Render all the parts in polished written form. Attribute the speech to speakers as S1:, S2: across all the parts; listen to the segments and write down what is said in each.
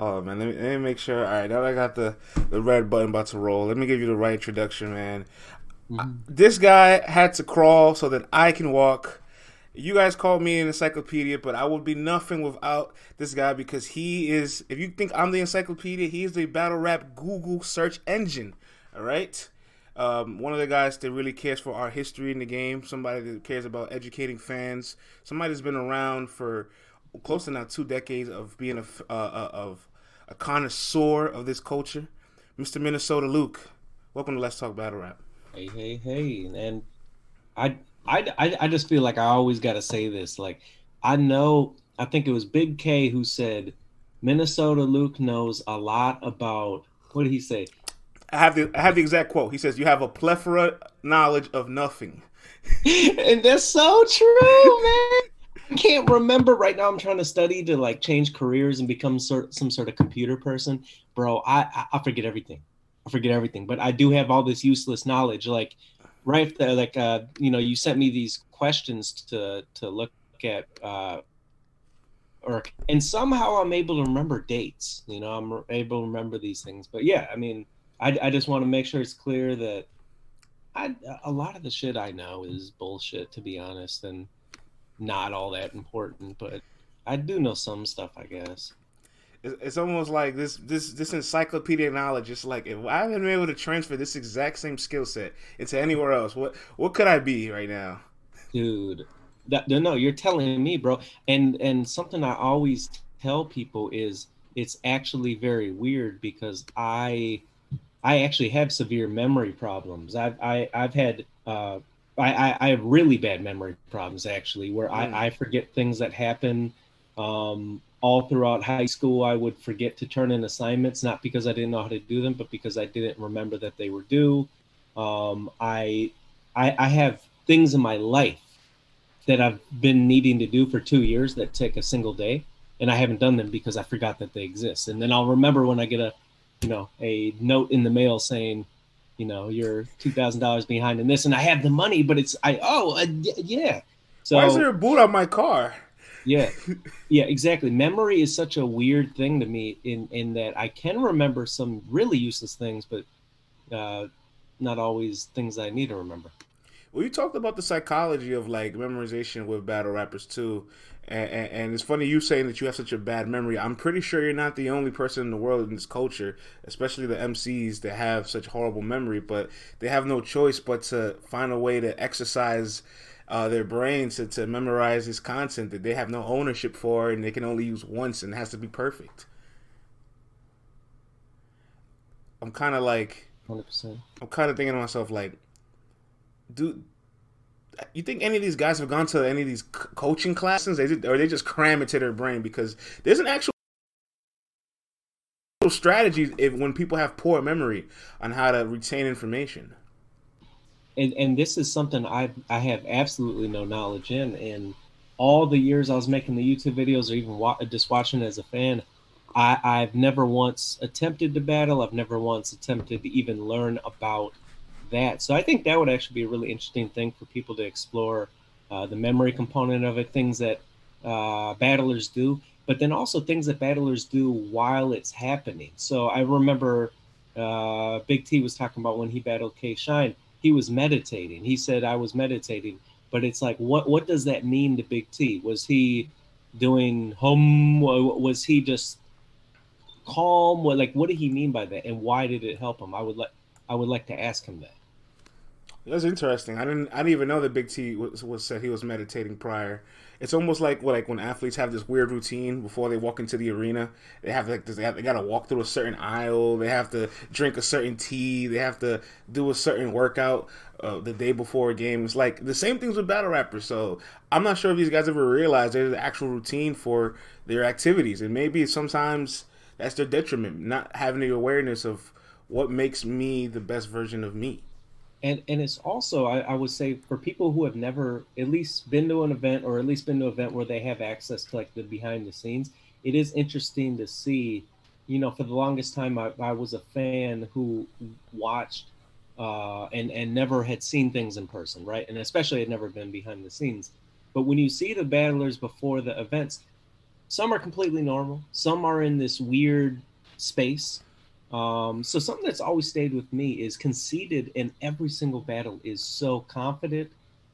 S1: Oh man, let me make sure. All right, now that I got the red button about to roll. Let me give you the right introduction, man.
S2: Hmm.
S1: This guy had to crawl so that I can walk. You guys called me an encyclopedia, but I would be nothing without this guy because he is. If you think I'm the encyclopedia, he is the battle rap Google search engine. All right. One of the guys that really cares for our history in the game. Somebody that cares about educating fans. Somebody that's been around for close to now 2 decades of being of a connoisseur of this culture. Mr. Minnesota Luke, welcome to Let's Talk Battle Rap.
S2: Hey, hey, hey. And I just feel like I always got to say this. Like, I think it was Big K who said Minnesota Luke knows a lot about, what did he say?
S1: I have the exact quote. He says, "You have a plethora knowledge of nothing."
S2: And that's so true, man. I can't remember right now. I'm trying to study to like change careers and become some sort of computer person. Bro, I forget everything. I forget everything, but I do have all this useless knowledge. Like right there, like you sent me these questions to look at, or and somehow I'm able to remember dates. I'm able to remember these things. But yeah, I mean, I just want to make sure it's clear that I a lot of the shit I know is bullshit, to be honest, and not all that important. But I do know some stuff, I guess.
S1: It's almost like this encyclopedic knowledge. It's like if I hadn't been able to transfer this exact same skill set into anywhere else, what could I be right now?
S2: Dude, no, you're telling me, bro. And something I always tell people is it's actually very weird because I actually have severe memory problems. I've had I have really bad memory problems actually, where
S1: Mm.
S2: I forget things that happen. All throughout high school, I would forget to turn in assignments, not because I didn't know how to do them, but because I didn't remember that they were due. Um, I, I have things in my life that I've been needing to do for 2 years that take a single day, and I haven't done them because I forgot that they exist. And then I'll remember when I get a note in the mail saying, you're $2,000 behind in this, and I have the money, but yeah.
S1: Why is
S2: So
S1: there a boot on my car?
S2: yeah, yeah, exactly. Memory is such a weird thing to me in that I can remember some really useless things, but uh, not always things I need to remember.
S1: Well, you talked about the psychology of like memorization with battle rappers too, and it's funny you saying that you have such a bad memory. I'm pretty sure you're not the only person in the world in this culture, especially the MCs that have such horrible memory. But they have no choice but to find a way to exercise their brains to memorize this content that they have no ownership for, and they can only use once, and it has to be perfect. I'm kind of like,
S2: 100%.
S1: I'm kind of thinking to myself like, do you think any of these guys have gone to any of these coaching classes? Or they just cram it to their brain because there's an actual strategy if when people have poor memory on how to retain information.
S2: And this is something I have absolutely no knowledge in. And all the years I was making the YouTube videos, or even just watching as a fan, I've never once attempted to battle. I've never once attempted to even learn about that. So I think that would actually be a really interesting thing for people to explore, the memory component of it, things that battlers do, but then also things that battlers do while it's happening. So I remember Big T was talking about when he battled K Shine, he was meditating. He said, I was meditating. But it's like, what does that mean to Big T? Was he doing hum? Was he just calm? What did he mean by that? And why did it help him? I would like to ask him that.
S1: That's interesting. I didn't even know that Big T was said he was meditating prior. It's almost like when athletes have this weird routine before they walk into the arena. They have like this, they got to walk through a certain aisle. They have to drink a certain tea. They have to do a certain workout the day before a game. It's like the same things with battle rappers. So I'm not sure if these guys ever realize there's an actual routine for their activities, and maybe sometimes that's their detriment, not having the awareness of what makes me the best version of me.
S2: And it's also, I would say, for people who have never at least been to an event, or at least been to an event where they have access to like the behind the scenes, it is interesting to see. For the longest time, I was a fan who watched, and never had seen things in person, right? And especially had never been behind the scenes. But when you see the battlers before the events, Some are completely normal. Some are in this weird space. So something that's always stayed with me is conceited in every single battle is so confident.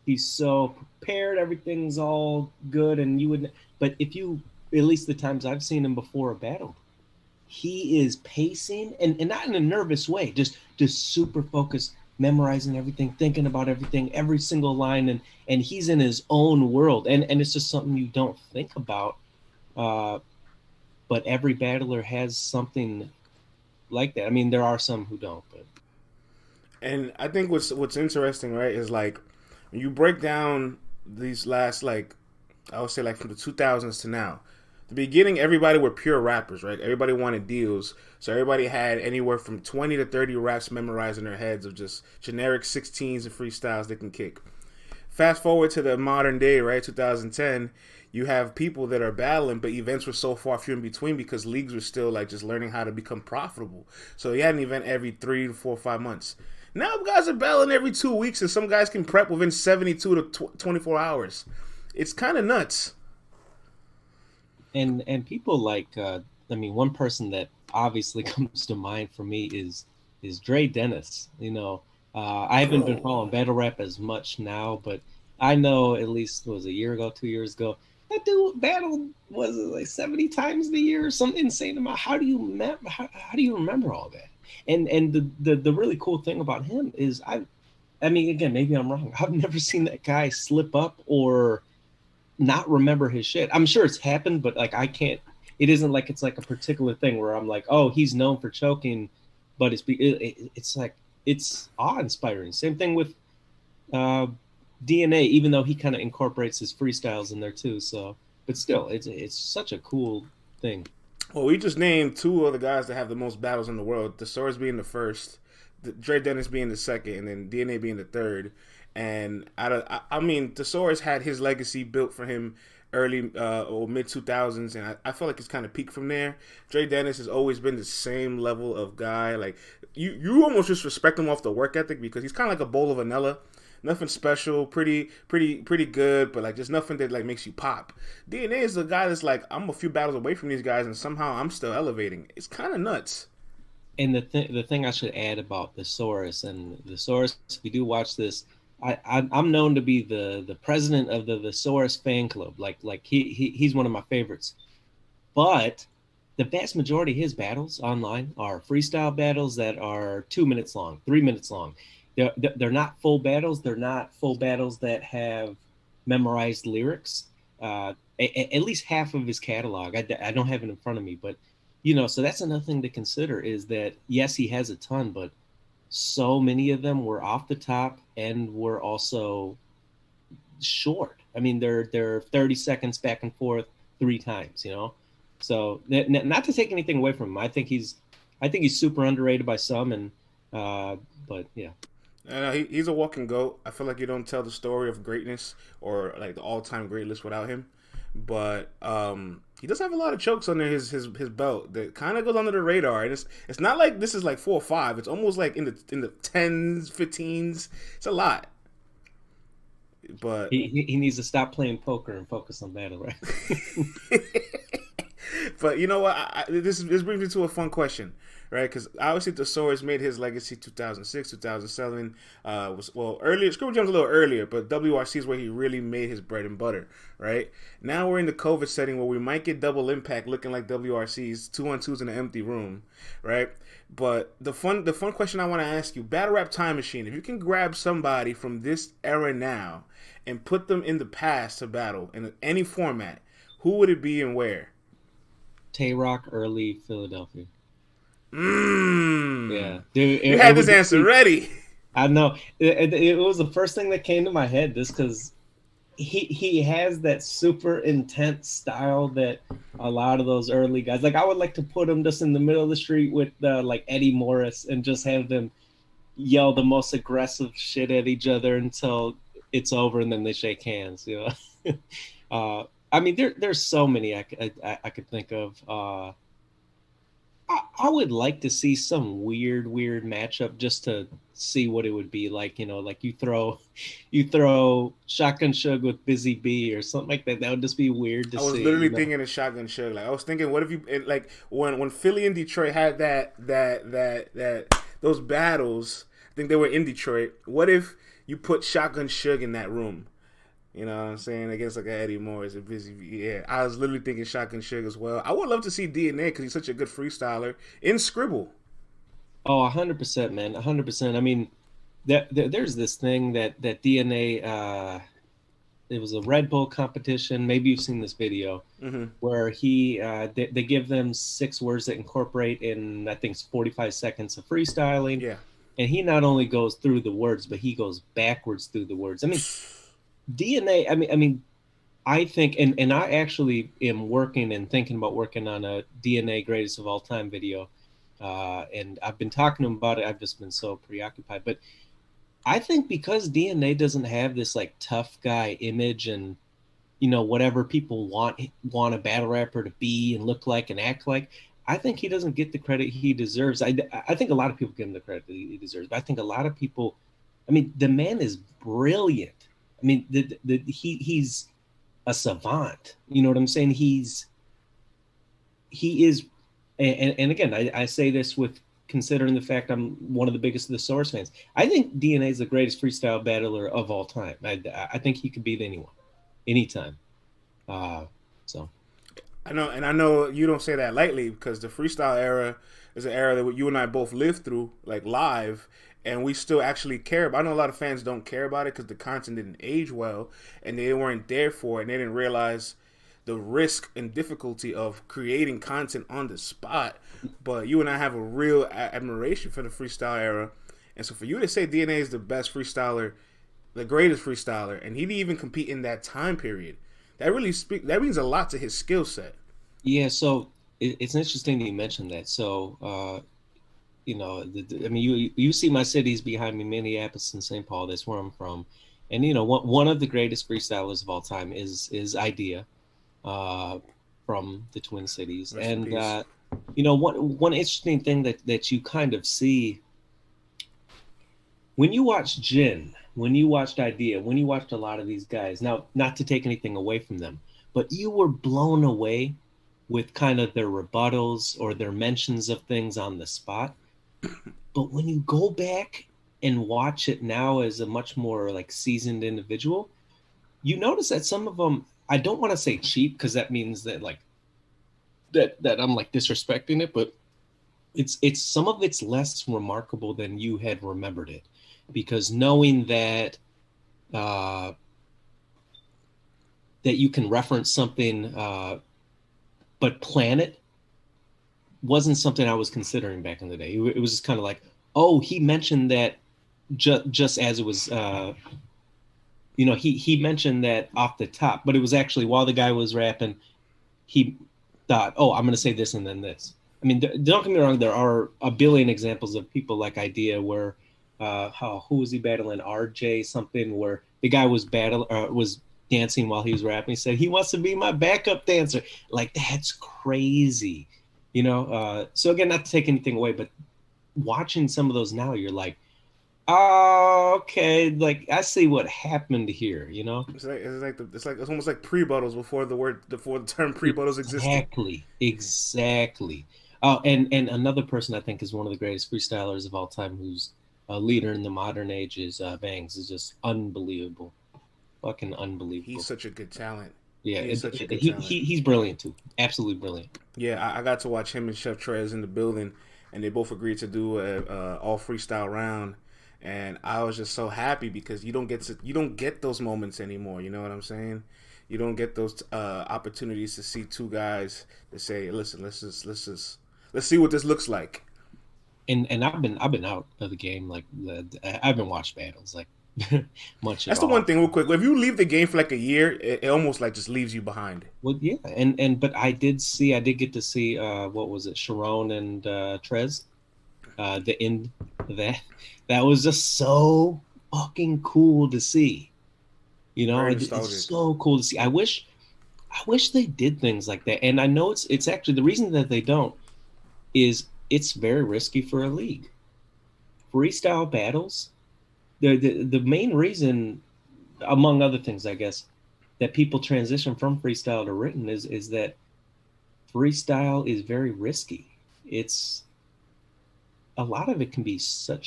S2: He's so prepared. Everything's all good, and you would. But if you, at least the times I've seen him before a battle, he is pacing and not in a nervous way, just super focused, memorizing everything, thinking about everything, every single line, and he's in his own world, and it's just something you don't think about. Uh, but every battler has something like that. I mean, there are some who don't, but
S1: And I think what's interesting, right, is like when you break down these last, like, I would say, like from the 2000s to now. The beginning, everybody were pure rappers, right? Everybody wanted deals, so everybody had anywhere from 20 to 30 raps memorized in their heads of just generic 16s and freestyles they can kick. Fast forward to the modern day, right, 2010, you have people that are battling, but events were so far few in between because leagues were still like just learning how to become profitable. So you had an event every 3 to 4 or 5 months. Now guys are battling every 2 weeks, and some guys can prep within 72 to 24 hours. It's kind of nuts.
S2: and people like I mean, one person that obviously comes to mind for me is Dre Dennis. I haven't been
S1: Bro,
S2: following battle rap as much now, but I know at least was a year ago, 2 years ago, that dude battled was it like 70 times a year or some insane amount. How do you remember all that? And the really cool thing about him is I mean, again, maybe I'm wrong. I've never seen that guy slip up or not remember his shit. I'm sure it's happened, but like I can't. It isn't like it's like a particular thing where I'm like, oh, he's known for choking, but it's like it's awe inspiring. Same thing with uh, DNA, even though he kind of incorporates his freestyles in there too. So, but still, it's such a cool thing.
S1: well, we just named two of the guys that have the most battles in the world. The Source being the first, Dre Dennis being the second, and then DNA being the third. And I mean, the Source had his legacy built for him early or mid 2000s, and I feel like it's kind of peaked from there. Dre Dennis has always been the same level of guy. Like you almost just respect him off the work ethic because he's kind of like a bowl of vanilla. Nothing special, pretty good, but like just nothing that like makes you pop. DNA is the guy that's like I'm a few battles away from these guys, and somehow I'm still elevating. It's kind of nuts.
S2: And the thing I should add about the Source and the Source, if you do watch this, I'm known to be the president of the Source fan club. Like he's one of my favorites. But the vast majority of his battles online are freestyle battles that are 2 minutes long, 3 minutes long. They're not full battles. They're not full battles that have memorized lyrics. At least half of his catalog. I don't have it in front of me, but so that's another thing to consider is that yes, he has a ton, but so many of them were off the top and were also short. I mean, they're 30 seconds back and forth 3 times. So not to take anything away from him. I think he's super underrated by some, and but yeah.
S1: He's a walking goat. I feel like you don't tell the story of greatness or like the all-time great list without him. But he does have a lot of chokes under his belt that kind of goes under the radar. And it's not like this is like 4 or 5. It's almost like in the tens, 15s. It's a lot. But
S2: He needs to stop playing poker and focus on battle, right?
S1: but you know what? This brings me to a fun question, right? Because obviously Thesaurus made his legacy 2006, 2007. Was well earlier. Scribble Jam's a little earlier, but WRC is where he really made his bread and butter, right? Now we're in the COVID setting where we might get double impact, looking like WRC's 2-on-2s in an empty room, right? But the fun question I want to ask you: Battle Rap Time Machine. If you can grab somebody from this era now and put them in the past to battle in any format, who would it be and where?
S2: Tay Rock, early Philadelphia.
S1: Mmm.
S2: Yeah, dude,
S1: You
S2: it
S1: had this
S2: would
S1: answer
S2: be.
S1: ready.
S2: I know it was the first thing that came to my head. Just because he has that super intense style that a lot of those early guys like. I would like to put him just in the middle of the street with like Eddie Morris and just have them yell the most aggressive shit at each other until it's over and then they shake hands. I mean, there's so many I could think of. I would like to see some weird matchup just to see what it would be like. Like you throw Shotgun Shug with Busy Bee or something like that. That would just be weird to
S1: I was
S2: see.
S1: literally thinking of Shotgun Shug. Like I was thinking, what if you like when Philly and Detroit had that those battles? I think they were in Detroit. What if you put Shotgun Shug in that room? You know what I'm saying? Against like a Eddie Morris and Busy. Yeah, I was literally thinking Shotgun Shug as well. I would love to see DNA because he's such a good freestyler in Scribble.
S2: Oh, 100%, man, 100%. I mean, there's this thing that DNA. It was a Red Bull competition. Maybe you've seen this video
S1: Mm-hmm.
S2: where they give them 6 words that incorporate in, I think it's 45 seconds of freestyling,
S1: Yeah.
S2: and he not only goes through the words, but he goes backwards through the words. I mean, DNA. I think, and I actually am working and thinking about working on a DNA greatest of all time video, and I've been talking to him about it. I've just been so preoccupied, but I think because DNA doesn't have this like tough guy image and whatever people want a battle rapper to be and look like and act like, I think he doesn't get the credit he deserves. I think a lot of people give him the credit that he deserves, but I think a lot of people. I mean, the man is brilliant. I mean, he's a savant. You know what I'm saying? He is, and again, I say this with considering the fact I'm one of the biggest of the Source fans. I think DNA is the greatest freestyle battler of all time. I think he could beat anyone, anytime. So
S1: I know you don't say that lightly because the freestyle era is an era that you and I both lived through, like live, and we still actually care about. I know a lot of fans don't care about it because the content didn't age well, and they weren't there for it, and they didn't realize the risk and difficulty of creating content on the spot. But you and I have a real admiration for the freestyle era, and so for you to say DNA is the best freestyler, the greatest freestyler, and he didn't even compete in that time period, that means a lot to his skill set.
S2: yeah, so it's interesting that you mentioned that. So I mean, you see my cities behind me, Minneapolis and St. Paul. That's where I'm from, and one of the greatest freestylers of all time is Idea, uh, from the Twin Cities.
S1: Rest in
S2: And
S1: peace.
S2: one interesting thing that you kind of see when you watch Jin, when you watched Idea, when you watched a lot of these guys. Now, not to take anything away from them, but you were blown away with kind of their rebuttals or their mentions of things on the spot. But when you go back and watch it now as a much more like seasoned individual, you notice that some of them, I don't want to say cheap because that means that like that I'm like disrespecting it, but it's some of it's less remarkable than you had remembered it, because knowing that uh, that you can reference something, but plan it wasn't something I was considering back in the day. It was just kind of like, oh, he mentioned that just as it was. He mentioned that off the top, but it was actually while the guy was rapping, he thought, oh, I'm going to say this and then this. I mean, don't get me wrong. There are a billion examples of people like Idea where, who was he battling? RJ something, where the guy was was dancing while he was rapping. He said he wants to be my backup dancer. Like, that's crazy, So again, not to take anything away, but watching some of those now, you're like, oh, okay, like I see what happened here.
S1: It's almost like pre-buttles before the term pre-buttles existed.
S2: Exactly. Oh, and another person I think is one of the greatest freestylers of all time, who's a leader in the modern age, is Bangs. Is just unbelievable, fucking unbelievable.
S1: He's such a good talent.
S2: Yeah,
S1: He's such a good
S2: he,
S1: talent.
S2: he's brilliant too. Absolutely brilliant.
S1: Yeah, I got to watch him and Chef Trez in the building, and they both agreed to do a all freestyle round, and I was just so happy because you don't get those moments anymore. You know what I'm saying? You don't get those opportunities to see two guys that say, "Listen, let's see what this looks like."
S2: And I've been out of the game. Like I haven't watched battles like much at
S1: That's the
S2: all.
S1: one thing, real quick. If you leave the game for like a year, it almost like just leaves you behind.
S2: Well, yeah, and but I did get to see what was it, Sharon and Trez, the end of that was just so fucking cool to see.
S1: Very
S2: It's
S1: nostalgic.
S2: so cool to see. I wish they did things like that. And I know it's actually the reason that they don't is it's very risky for a league. Freestyle battles, the main reason, among other things, I guess, that people transition from freestyle to written is that freestyle is very risky. It's a lot of it can be such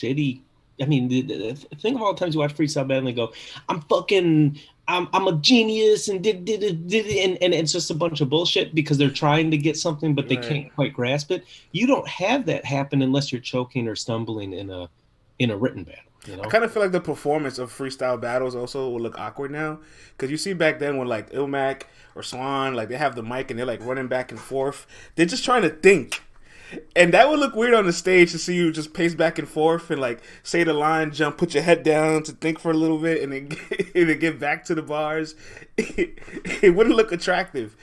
S2: shitty. I mean, think of all the times you watch freestyle battle and go, "I'm fucking, I'm a genius," and and it's just a bunch of bullshit because they're trying to get something but they
S1: Right.
S2: can't quite grasp it. You don't have that happen unless you're choking or stumbling in a written battle. You
S1: I
S2: know?
S1: kind of feel like the performance of freestyle battles also will look awkward now, because you see back then when like Ilmac or Swan, like they have the mic and they're like running back and forth. They're just trying to think, and that would look weird on the stage to see you just pace back and forth and like say the line, jump, put your head down to think for a little bit, and then and then get back to the bars. It wouldn't look attractive.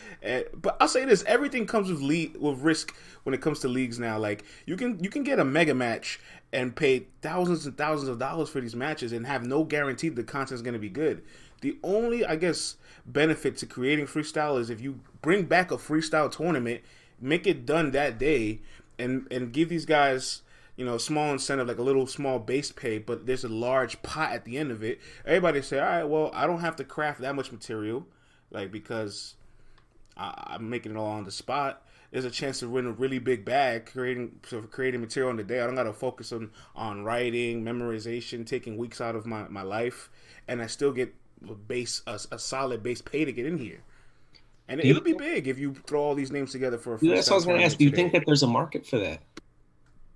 S1: But I'll say this: everything comes with risk when it comes to leagues now. Like you can get a mega match and pay thousands and thousands of dollars for these matches and have no guarantee the content's going to be good. The only, I guess, benefit to creating freestyle is if you bring back a freestyle tournament, make it done that day, and give these guys, small incentive, like a little small base pay, but there's a large pot at the end of it. Everybody say, all right, well, I don't have to craft that much material, like, because I'm making it all on the spot. There's a chance to win a really big bag creating material on the day. I don't got to focus on writing, memorization, taking weeks out of my life, and I still get a solid base pay to get in here. And
S2: Do you
S1: it'll be big if you throw all these names together for a
S2: That's what I
S1: freestyle
S2: was going to ask.
S1: tournament
S2: Do you think
S1: today.
S2: that there's a market for that?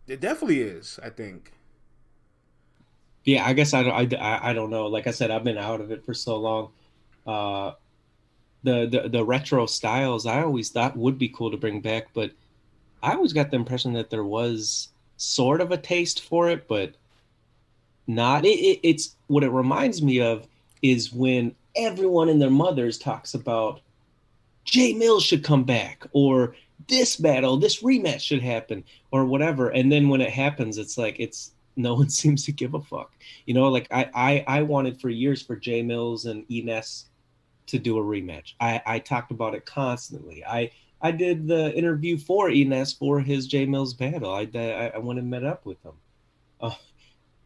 S1: It definitely is, I think.
S2: Yeah, I guess I don't know. Like I said, I've been out of it for so long. Uh, the retro styles I always thought would be cool to bring back, but I always got the impression that there was sort of a taste for it, but not. It's what it reminds me of is when everyone and their mothers talks about Jay Mills should come back, or this battle, this rematch should happen, or whatever. And then when it happens, it's like it's no one seems to give a fuck. Like I wanted for years for Jay Mills and Ines to do a rematch. I talked about it constantly. I did the interview for Ines for his Jay Mills battle. I went and met up with him. Uh,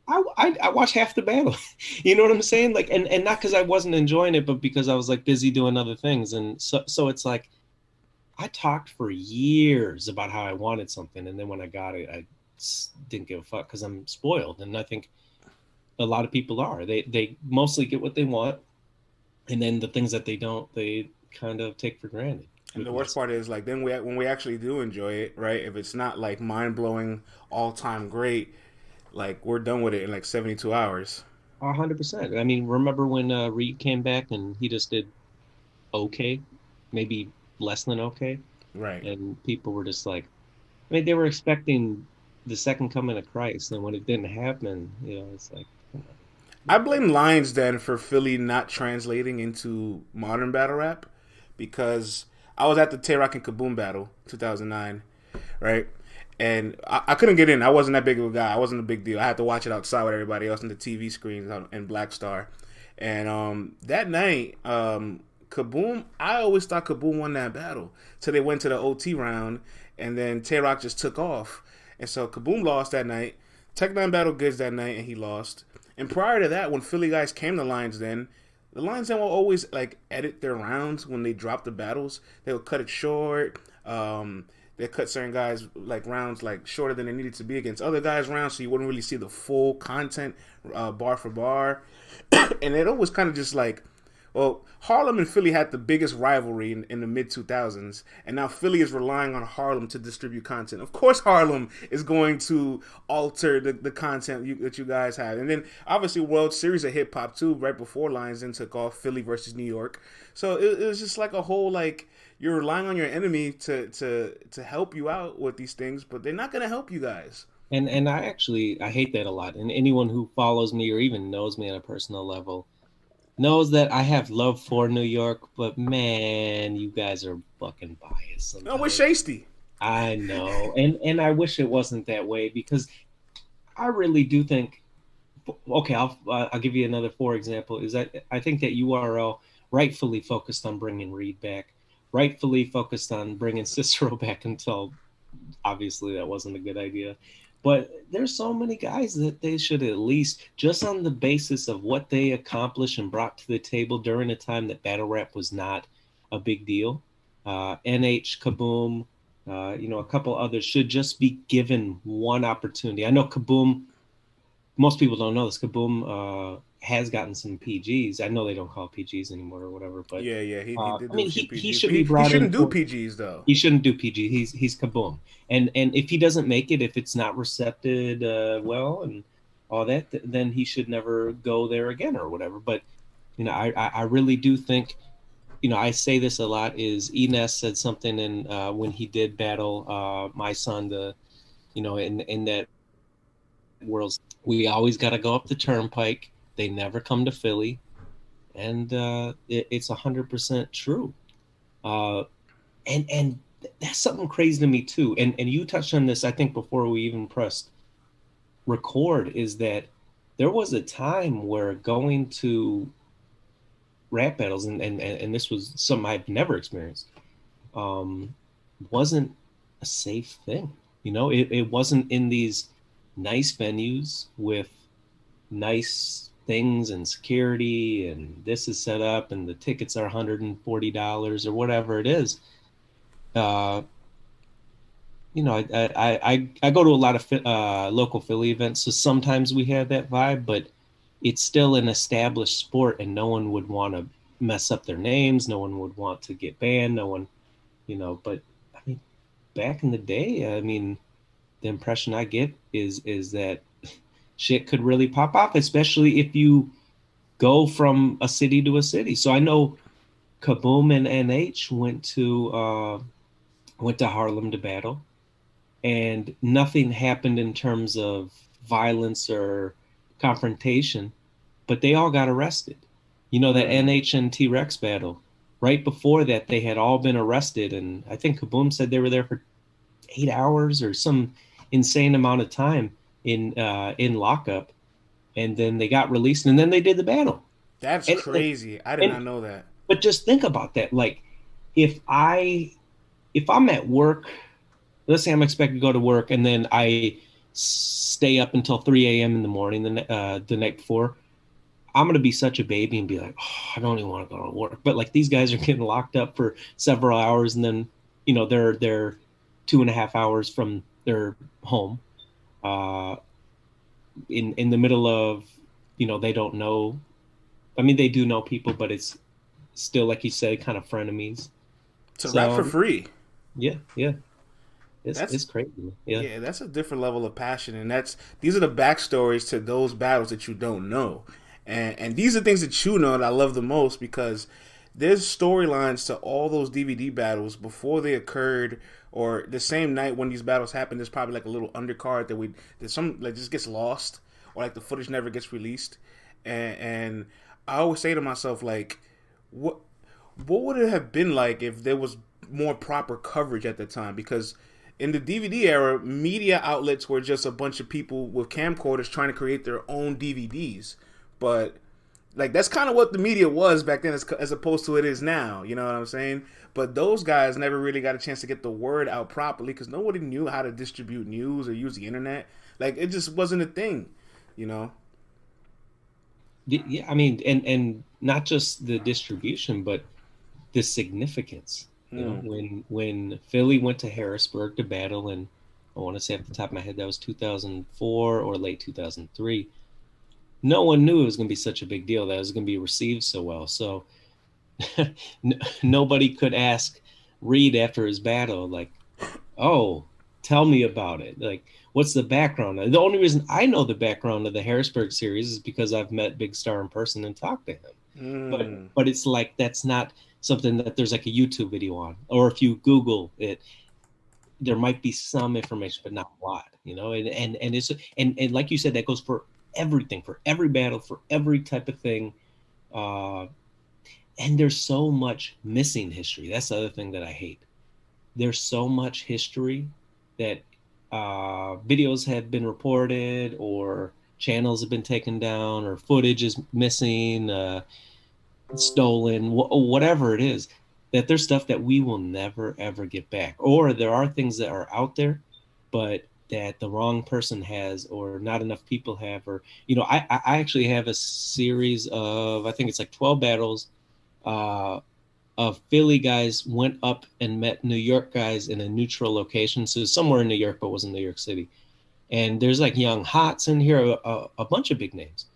S2: I watched half the battle. You know what I'm saying? Like, and not because I wasn't enjoying it, but because I was like busy doing other things. And so it's like I talked for years about how I wanted something, and then when I got it, I didn't give a fuck because I'm spoiled, and I think a lot of people are. They mostly get what they want, and then the things that they don't, they kind of take for granted.
S1: And
S2: With
S1: the worst part is, like, then when we actually do enjoy it, right? If it's not like mind blowing, all time great, like we're done with it in like 72 hours.
S2: 100%. I mean, remember when Reed came back and he just did okay, maybe less than okay,
S1: Right.
S2: and people were just like, I mean, they were expecting the second coming of Christ, and when it didn't happen, it's like, come on.
S1: I blame Lions Den for Philly not translating into modern battle rap, because I was at the Tay Rock and Kaboom battle 2009, right? And I couldn't get in. I wasn't that big of a guy. I wasn't a big deal. I had to watch it outside with everybody else on the TV screens in Black Star. And that night, Kaboom, I always thought Kaboom won that battle till they went to the OT round, and then Tay Rock just took off. And so Kaboom lost that night. Tech Nine battle goods that night, and he lost. And prior to that, when Philly guys came to Lions Den, the Lions Den will always like edit their rounds when they drop the battles. They'll cut it short. They cut certain guys like rounds like shorter than they needed to be against other guys' rounds, so you wouldn't really see the full content bar for bar. And it always kind of just like, well, Harlem and Philly had the biggest rivalry in the mid 2000s, and now Philly is relying on Harlem to distribute content. Of course, Harlem is going to alter the content that you guys have. And then, obviously, World Series of Hip Hop, too, right before Lions Den took off, Philly versus New York. So it was just like a whole, like, you're relying on your enemy to help you out with these things, but they're not going to help you guys.
S2: And I hate that a lot. And anyone who follows me or even knows me on a personal level knows that I have love for New York, but man, you guys are fucking biased
S1: No, we're
S2: sometimes.
S1: Shasty.
S2: I know, and I wish it wasn't that way because I really do think. Okay, I'll give you another for example. Is that I think that URL rightfully focused on bringing Reed back, rightfully focused on bringing Cicero back until obviously that wasn't a good idea. But there's so many guys that they should at least, just on the basis of what they accomplished and brought to the table during a time that battle rap was not a big deal. NH, Kaboom, a couple others should just be given one opportunity. I know Kaboom, most people don't know this. Kaboom has gotten some PGs. I know they don't call it PGs anymore or whatever, but
S1: Yeah, yeah, he did
S2: I
S1: do a
S2: mean,
S1: few
S2: he
S1: PGs,
S2: should
S1: but
S2: be
S1: he
S2: brought in
S1: shouldn't do
S2: for.
S1: PGs though.
S2: He shouldn't do PG. He's Kaboom, and if he doesn't make it, if it's not recepted well and all that, then he should never go there again or whatever. But I really do think, I say this a lot. Is Enes said something in when he did battle my son, in that world, we always got to go up the turnpike. They never come to Philly, and it's 100% true. Uh, and that's something crazy to me too. And you touched on this, I think, before we even pressed record, is that there was a time where going to rap battles, and this was something I've never experienced, um, wasn't a safe thing. It wasn't in these nice venues with nice things and security, and this is set up, and the tickets are $140 or whatever it is. uh, I go to a lot of local Philly events, so sometimes we have that vibe, but it's still an established sport, and no one would want to mess up their names. No one would want to get banned. No one, But I mean, back in the day, I mean, the impression I get is that shit could really pop off, especially if you go from a city to a city. So I know Kaboom and NH went to Harlem to battle, and nothing happened in terms of violence or confrontation, but they all got arrested. That
S1: Hmm.
S2: NH and T Rex battle. Right before that, they had all been arrested, and I think Kaboom said they were there for 8 hours or some insane amount of time in lockup, and then they got released, and then they did the battle.
S1: That's
S2: And
S1: crazy. I did not
S2: and
S1: know that.
S2: but just think about that. Like, if I'm at work, let's say I'm expected to go to work, and then I stay up until 3 a.m. in the morning the night before, I'm gonna be such a baby and be like, oh, I don't even want to go to work. But like, these guys are getting locked up for several hours, and then they're 2.5 hours from their home, uh, in the middle of, they don't know. I mean, they do know people, but it's still, like you said, kind of frenemies.
S1: To rap for
S2: So
S1: free.
S2: yeah, yeah,
S1: That's
S2: it's crazy. Yeah.
S1: Yeah, that's a different level of passion, and these are the backstories to those battles that you don't know, and these are things that you know that I love the most because there's storylines to all those DVD battles before they occurred, or the same night when these battles happen. There's probably like a little undercard that some like just gets lost, or like the footage never gets released, and I always say to myself like, what would it have been like if there was more proper coverage at the time? Because in the DVD era, media outlets were just a bunch of people with camcorders trying to create their own DVDs. But like that's kind of what the media was back then, as opposed to it is now. You know what I'm saying? But those guys never really got a chance to get the word out properly because nobody knew how to distribute news or use the internet. Like it just wasn't a thing. You know?
S2: Yeah, I mean, and not just the distribution, but the significance.
S1: Hmm.
S2: When Philly went to Harrisburg to battle, and I want to say off the top of my head that was 2004 or late 2003. No one knew it was going to be such a big deal, that it was going to be received so well. So nobody could ask Reed after his battle, like, oh, tell me about it. Like, what's the background? The only reason I know the background of the Harrisburg series is because I've met Big Star in person and talked to him. But
S1: Hmm.
S2: but it's like, that's not something that there's like a YouTube video on, or if you Google it, there might be some information, but not a lot. And like you said, that goes for everything, for every battle, for every type of thing. Uh, and there's so much missing history. That's the other thing that I hate. There's so much history that videos have been reported, or channels have been taken down, or footage is missing, stolen, whatever it is, that there's stuff that we will never ever get back, or there are things that are out there but that the wrong person has, or not enough people have, or I actually have a series of, I think it's like 12 battles of Philly guys went up and met New York guys in a neutral location, so somewhere in New York, but wasn't New York City. And there's like Young Hots in here, a bunch of big names,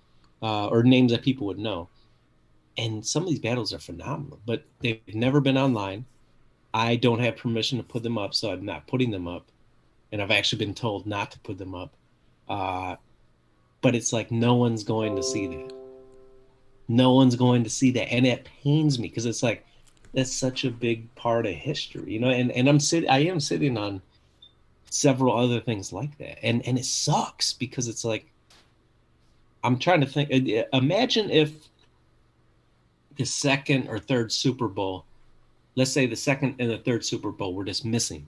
S2: or names that people would know. And some of these battles are phenomenal, but they've never been online. I don't have permission to put them up, so I'm not putting them up. And I've actually been told not to put them up. Uh, but it's like no one's going to see that. No one's going to see that, and it pains me because it's like that's such a big part of history, And I am sitting on several other things like that, and it sucks because it's like I'm trying to think. Imagine if the second or third Super Bowl, let's say the second and the third Super Bowl were just missing.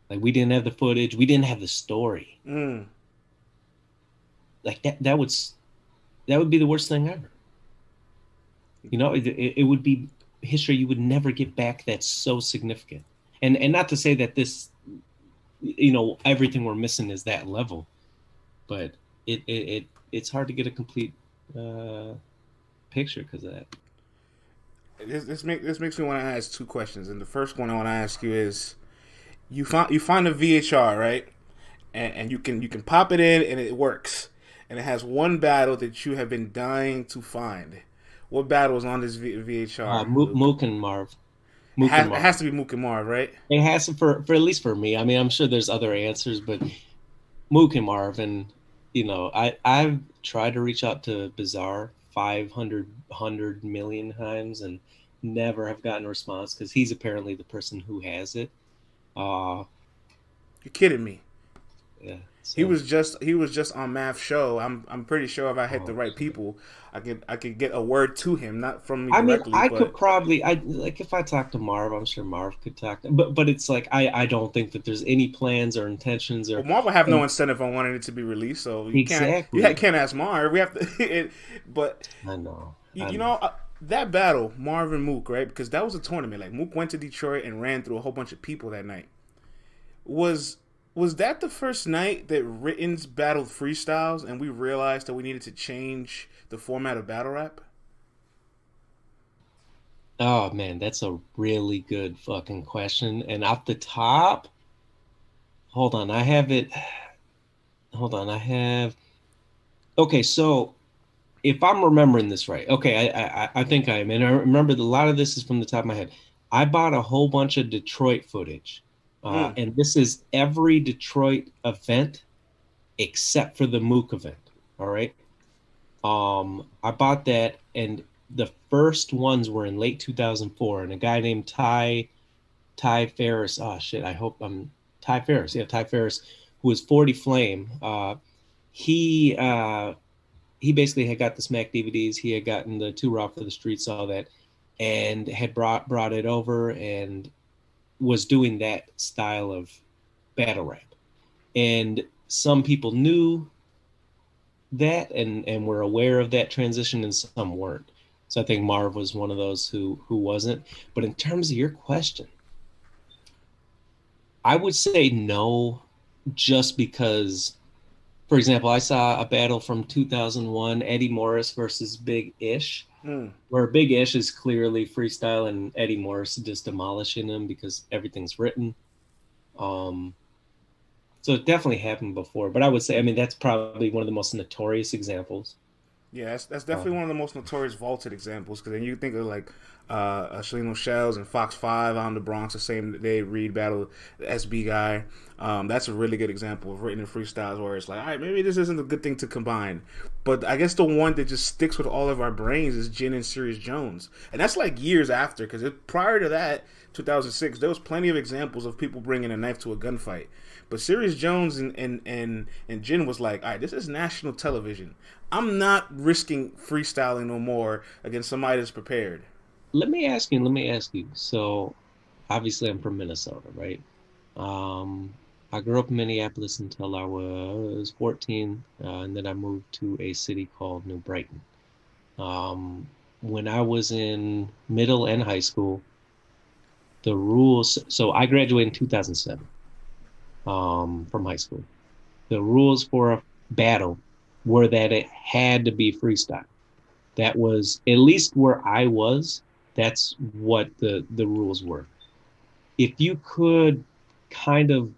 S2: Like we didn't have the footage, we didn't have the story. Like that would be the worst thing ever. It would be history you would never get back. That's so significant. And not to say that this, everything we're missing is that level, but it's hard to get a complete picture because of that.
S1: This makes me want to ask two questions, and the first one I want to ask you is, you find a VHR, right, and you can pop it in and it works, and it has one battle that you have been dying to find. What battle is on this VHR?
S2: Mook and Marv.
S1: It has to be Mook and Marv, right?
S2: It has to, for at least for me. I mean, I'm sure there's other answers, but Mook and Marv, and I've tried to reach out to Bizarre 500 million times and never have gotten a response because he's apparently the person who has it.
S1: You're kidding me.
S2: Yeah. So.
S1: He was just on Math's show. I'm pretty sure if I hit the right people, I could get a word to him, not from me directly.
S2: I could probably like if I talk to Marv, I'm sure Marv could talk. But it's like I don't think that there's any plans or intentions or.
S1: Well, Marv will have no incentive on wanting it to be released, so you can't ask Marv. We have to. But
S2: I know.
S1: That battle, Marv and Mook, right? Because that was a tournament. Like Mook went to Detroit and ran through a whole bunch of people that night. Was that the first night that Written's battled freestyles and we realized that we needed to change the format of battle rap?
S2: Oh, man, that's a really good fucking question. And off the top, hold on, I have it. Hold on, I have. Okay, so if I'm remembering this right, okay, I think I am. And I remember a lot of this is from the top of my head. I bought a whole bunch of Detroit footage. And this is every Detroit event except for the Mook event. All right. I bought that, and the first ones were in late 2004, and a guy named Ty Ferris. Oh shit! I hope I'm Ty Ferris. Yeah, Ty Ferris, who was 40 Flame. He basically had got the Smack DVDs. He had gotten the Too Raw for the Streets, all that, and had brought it over and was doing that style of battle rap. And some people knew that and were aware of that transition, and some weren't. So I think Marv was one of those who wasn't. But in terms of your question, I would say no, just because, for example, I saw a battle from 2001, Eddie Morris versus Big Ish, where Big Ish is clearly freestyle and Eddie Morris just demolishing him because everything's written. So it definitely happened before, but I would say, I mean, that's probably one of the most notorious examples.
S1: Yeah, that's definitely one of the most notorious vaulted examples, because then you think of like Shalino Shells and Fox 5 out in the Bronx the same day Reed battled the SB guy. That's a really good example of written in freestyles where it's like, all right, maybe this isn't a good thing to combine. But I guess the one that just sticks with all of our brains is Jin and Serious Jones. And that's like years after, because prior to that, 2006, there was plenty of examples of people bringing a knife to a gunfight. But Serious Jones and Jin was like, all right, this is national television. I'm not risking freestyling no more against somebody that's prepared.
S2: Let me ask you. So, obviously, I'm from Minnesota, right? I grew up in Minneapolis until I was 14, and then I moved to a city called New Brighton. When I was in middle and high school, the rules. So I graduated in 2007. from high school. The rules for a battle were that it had to be freestyle. That was at least where I was. That's what the rules were. If you could kind of,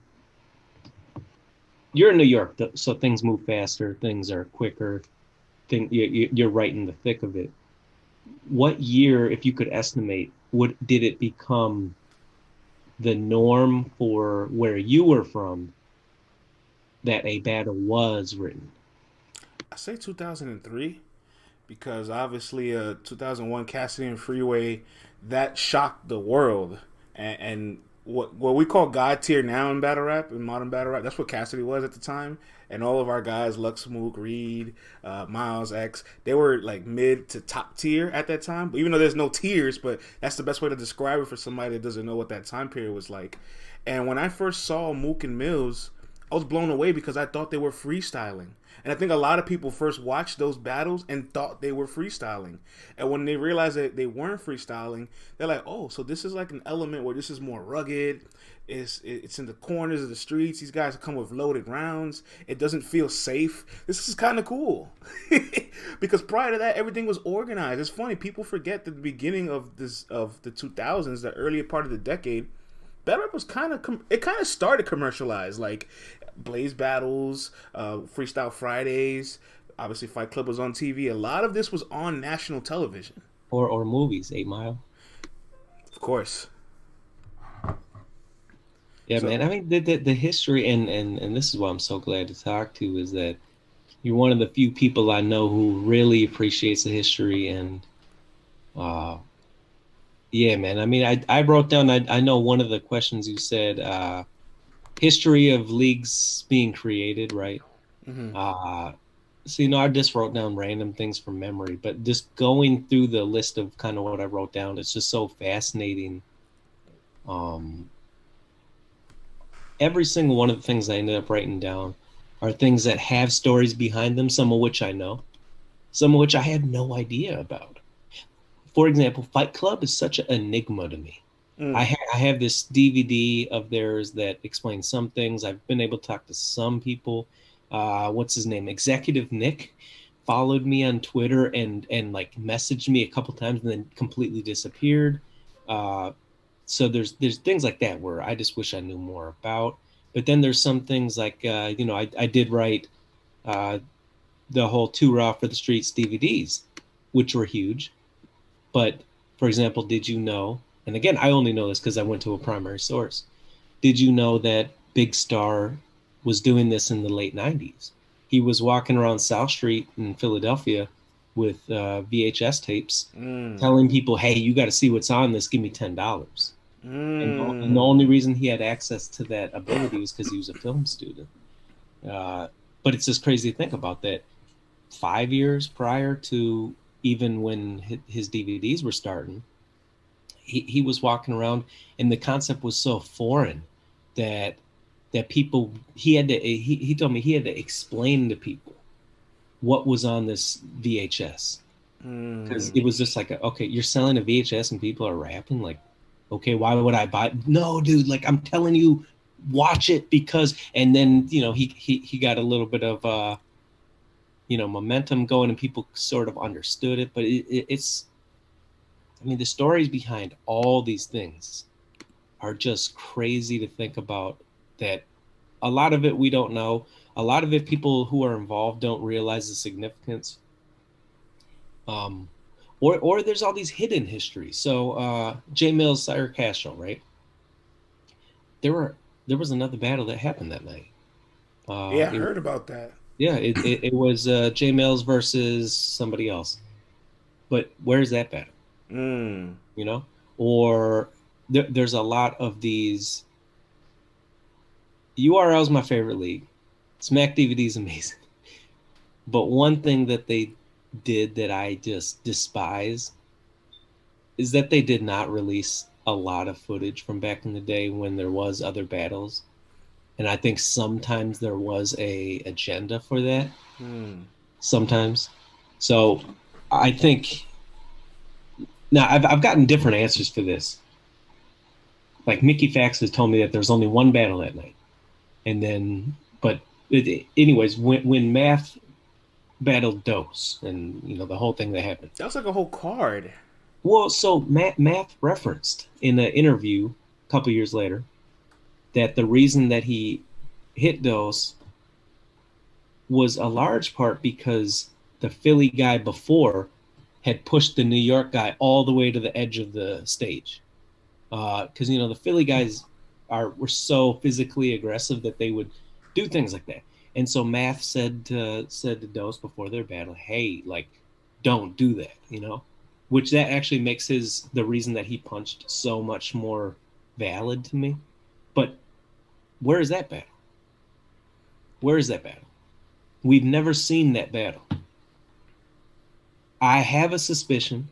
S2: you're in New York, so things move faster, things are quicker. You're right in the thick of it. What year, if you could estimate, did it become the norm for where you were from that a battle was written?
S1: I say 2003 because obviously 2001 Cassidy and Freeway that shocked the world, and what we call God tier now in battle rap, in modern battle rap, that's what Cassidy was at the time. And all of our guys, Lux Mook, Reed, Miles X, they were like mid to top tier at that time. But even though there's no tiers, but that's the best way to describe it for somebody that doesn't know what that time period was like. And when I first saw Mook and Mills, I was blown away because I thought they were freestyling. And I think a lot of people first watched those battles and thought they were freestyling. And when they realized that they weren't freestyling, they're like, oh, so this is like an element where this is more rugged. It's in the corners of the streets. These guys come with loaded rounds. It doesn't feel safe. This is kind of cool. Because prior to that, everything was organized. It's funny. People forget that the beginning of the 2000s, the earlier part of the decade, battle rap was it kind of started commercialized, like Blaze battles, Freestyle Fridays. Obviously, Fight Club was on TV. A lot of this was on national television,
S2: Or movies, 8 Mile.
S1: of course.
S2: Yeah,
S1: So
S2: man. I mean, the history, and this is what I'm so glad to talk to, is that you're one of the few people I know who really appreciates the history. And uh, yeah, man. I mean, I wrote down. I know one of the questions you said, history of leagues being created, right?
S1: mhm.
S2: So I just wrote down random things from memory, but just going through the list of kind of what I wrote down, it's just so fascinating. Um, every single one of the things I ended up writing down are things that have stories behind them, some of which I know, some of which I had no idea about. For example, Fight Club is such an enigma to me.
S1: Mm.
S2: I have this DVD of theirs that explains some things. I've been able to talk to some people. What's his name? Executive Nick followed me on Twitter and like messaged me a couple times and then completely disappeared. Uh, so there's things like that where I just wish I knew more about. But then there's some things like I did write uh, the whole Too Raw for the Streets DVDs, which were huge. But for example, did you know? And again, I only know this because I went to a primary source. Did you know that Big Star was doing this in the late 90s? He was walking around South Street in Philadelphia with VHS tapes
S1: Mm.
S2: telling people, hey, you got to see what's on this. Give me $10. And the
S1: Mm.
S2: only reason he had access to that ability was because he was a film student. But it's just crazy to think about that. 5 years prior to even when his DVDs were starting, he was walking around, and the concept was so foreign that people he told me he had to explain to people what was on this VHS, because it was just like okay, you're selling a VHS and people are rapping, like, okay, why would I buy? No, dude, like I'm telling you, watch it because, and then he got a little bit of momentum going, and people sort of understood it, but it's. I mean, the stories behind all these things are just crazy to think about. That a lot of it we don't know. A lot of it people who are involved don't realize the significance. Or there's all these hidden histories. So J Mills, Sire Castro, right? There was another battle that happened that night.
S1: Yeah, I heard about that.
S2: Yeah, it was J Mills versus somebody else. But where's that battle?
S1: Mm.
S2: Or there's a lot of these. URL is my favorite league. Smack DVD is amazing. But one thing that they did that I just despise is that they did not release a lot of footage from back in the day when there was other battles. And I think sometimes there was a agenda for that. Sometimes. So I think now I've gotten different answers for this. Like Mickey Fax has told me that there's only one battle that night. And then, but anyways, when Math battled Dose, and the whole thing that happened.
S1: That was like a whole card.
S2: Well, so Math referenced in an interview a couple years later that the reason that he hit Dose was a large part because the Philly guy before had pushed the New York guy all the way to the edge of the stage. Because the Philly guys were so physically aggressive that they would do things like that. And so Math said to Dose before their battle, "Hey, like, don't do that," which that actually makes the reason that he punched so much more valid to me. But where is that battle? Where is that battle? We've never seen that battle. I have a suspicion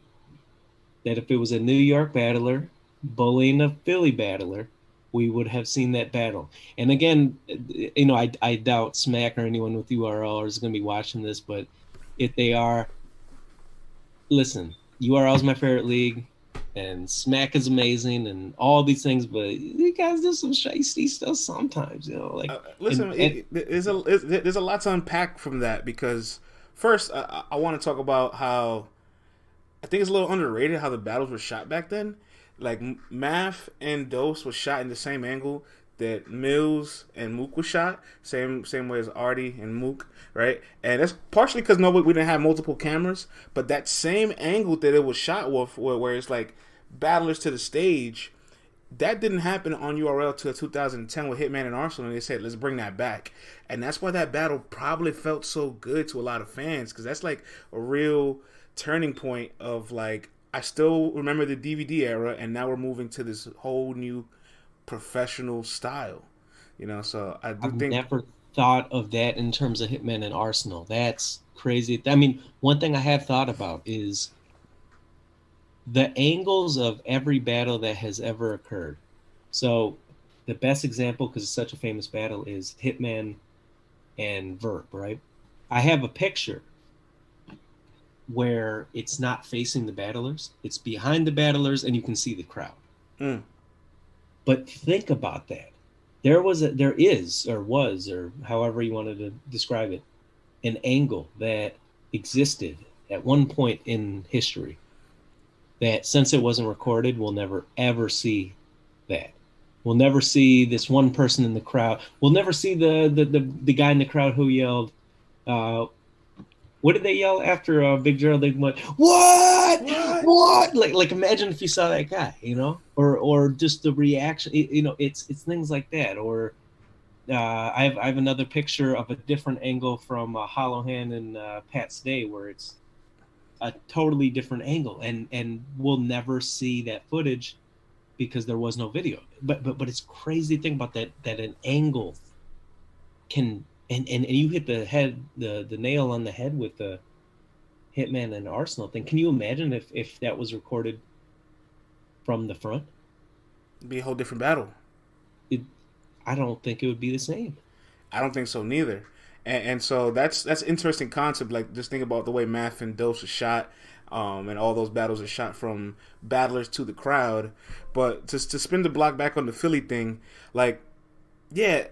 S2: that if it was a New York battler bullying a Philly battler, we would have seen that battle. And again, I doubt Smack or anyone with URL is going to be watching this, but if they are, listen, URL is my favorite league, and Smack is amazing, and all these things. But you guys do some shiesty stuff sometimes, like.
S1: Listen, there's a lot to unpack from that because first, I want to talk about how I think it's a little underrated how the battles were shot back then. Like Math and Dose was shot in the same angle that Mills and Mook was shot, same way as Artie and Mook, right? And that's partially because we didn't have multiple cameras, but that same angle that it was shot with, where it's like battlers to the stage, that didn't happen on URL till 2010 with Hitman and Arsenal, and they said let's bring that back, and that's why that battle probably felt so good to a lot of fans because that's like a real turning point of like I still remember the DVD era, and now we're moving to this whole new professional style. So I do
S2: I've
S1: think
S2: never thought of that in terms of Hitman and Arsenal. That's crazy. I mean, one thing I have thought about is the angles of every battle that has ever occurred. So the best example, because it's such a famous battle, is Hitman and Verb, right? I have a picture where it's not facing the battlers, it's behind the battlers, and you can see the crowd. But think about that. There is, or was, or however you wanted to describe it, an angle that existed at one point in history that, since it wasn't recorded, we'll never ever see that. We'll never see this one person in the crowd. We'll never see the guy in the crowd who yelled, what did they yell after Big Gerald? They went, what? Like imagine if you saw that guy, or just the reaction. It's things like that. Or I have another picture of a different angle from Hollow Hand and Pat's Day, where it's a totally different angle, and we'll never see that footage because there was no video. But it's crazy to think about that an angle can. And you hit the nail on the head with the Hitman and Arsenal thing. Can you imagine if that was recorded from the front?
S1: It'd be a whole different battle.
S2: I don't think it would be the same.
S1: I don't think so neither. And so that's interesting concept. Like just think about the way Math and Dose are shot, and all those battles are shot from battlers to the crowd. But to spin the block back on the Philly thing, like. Yeah,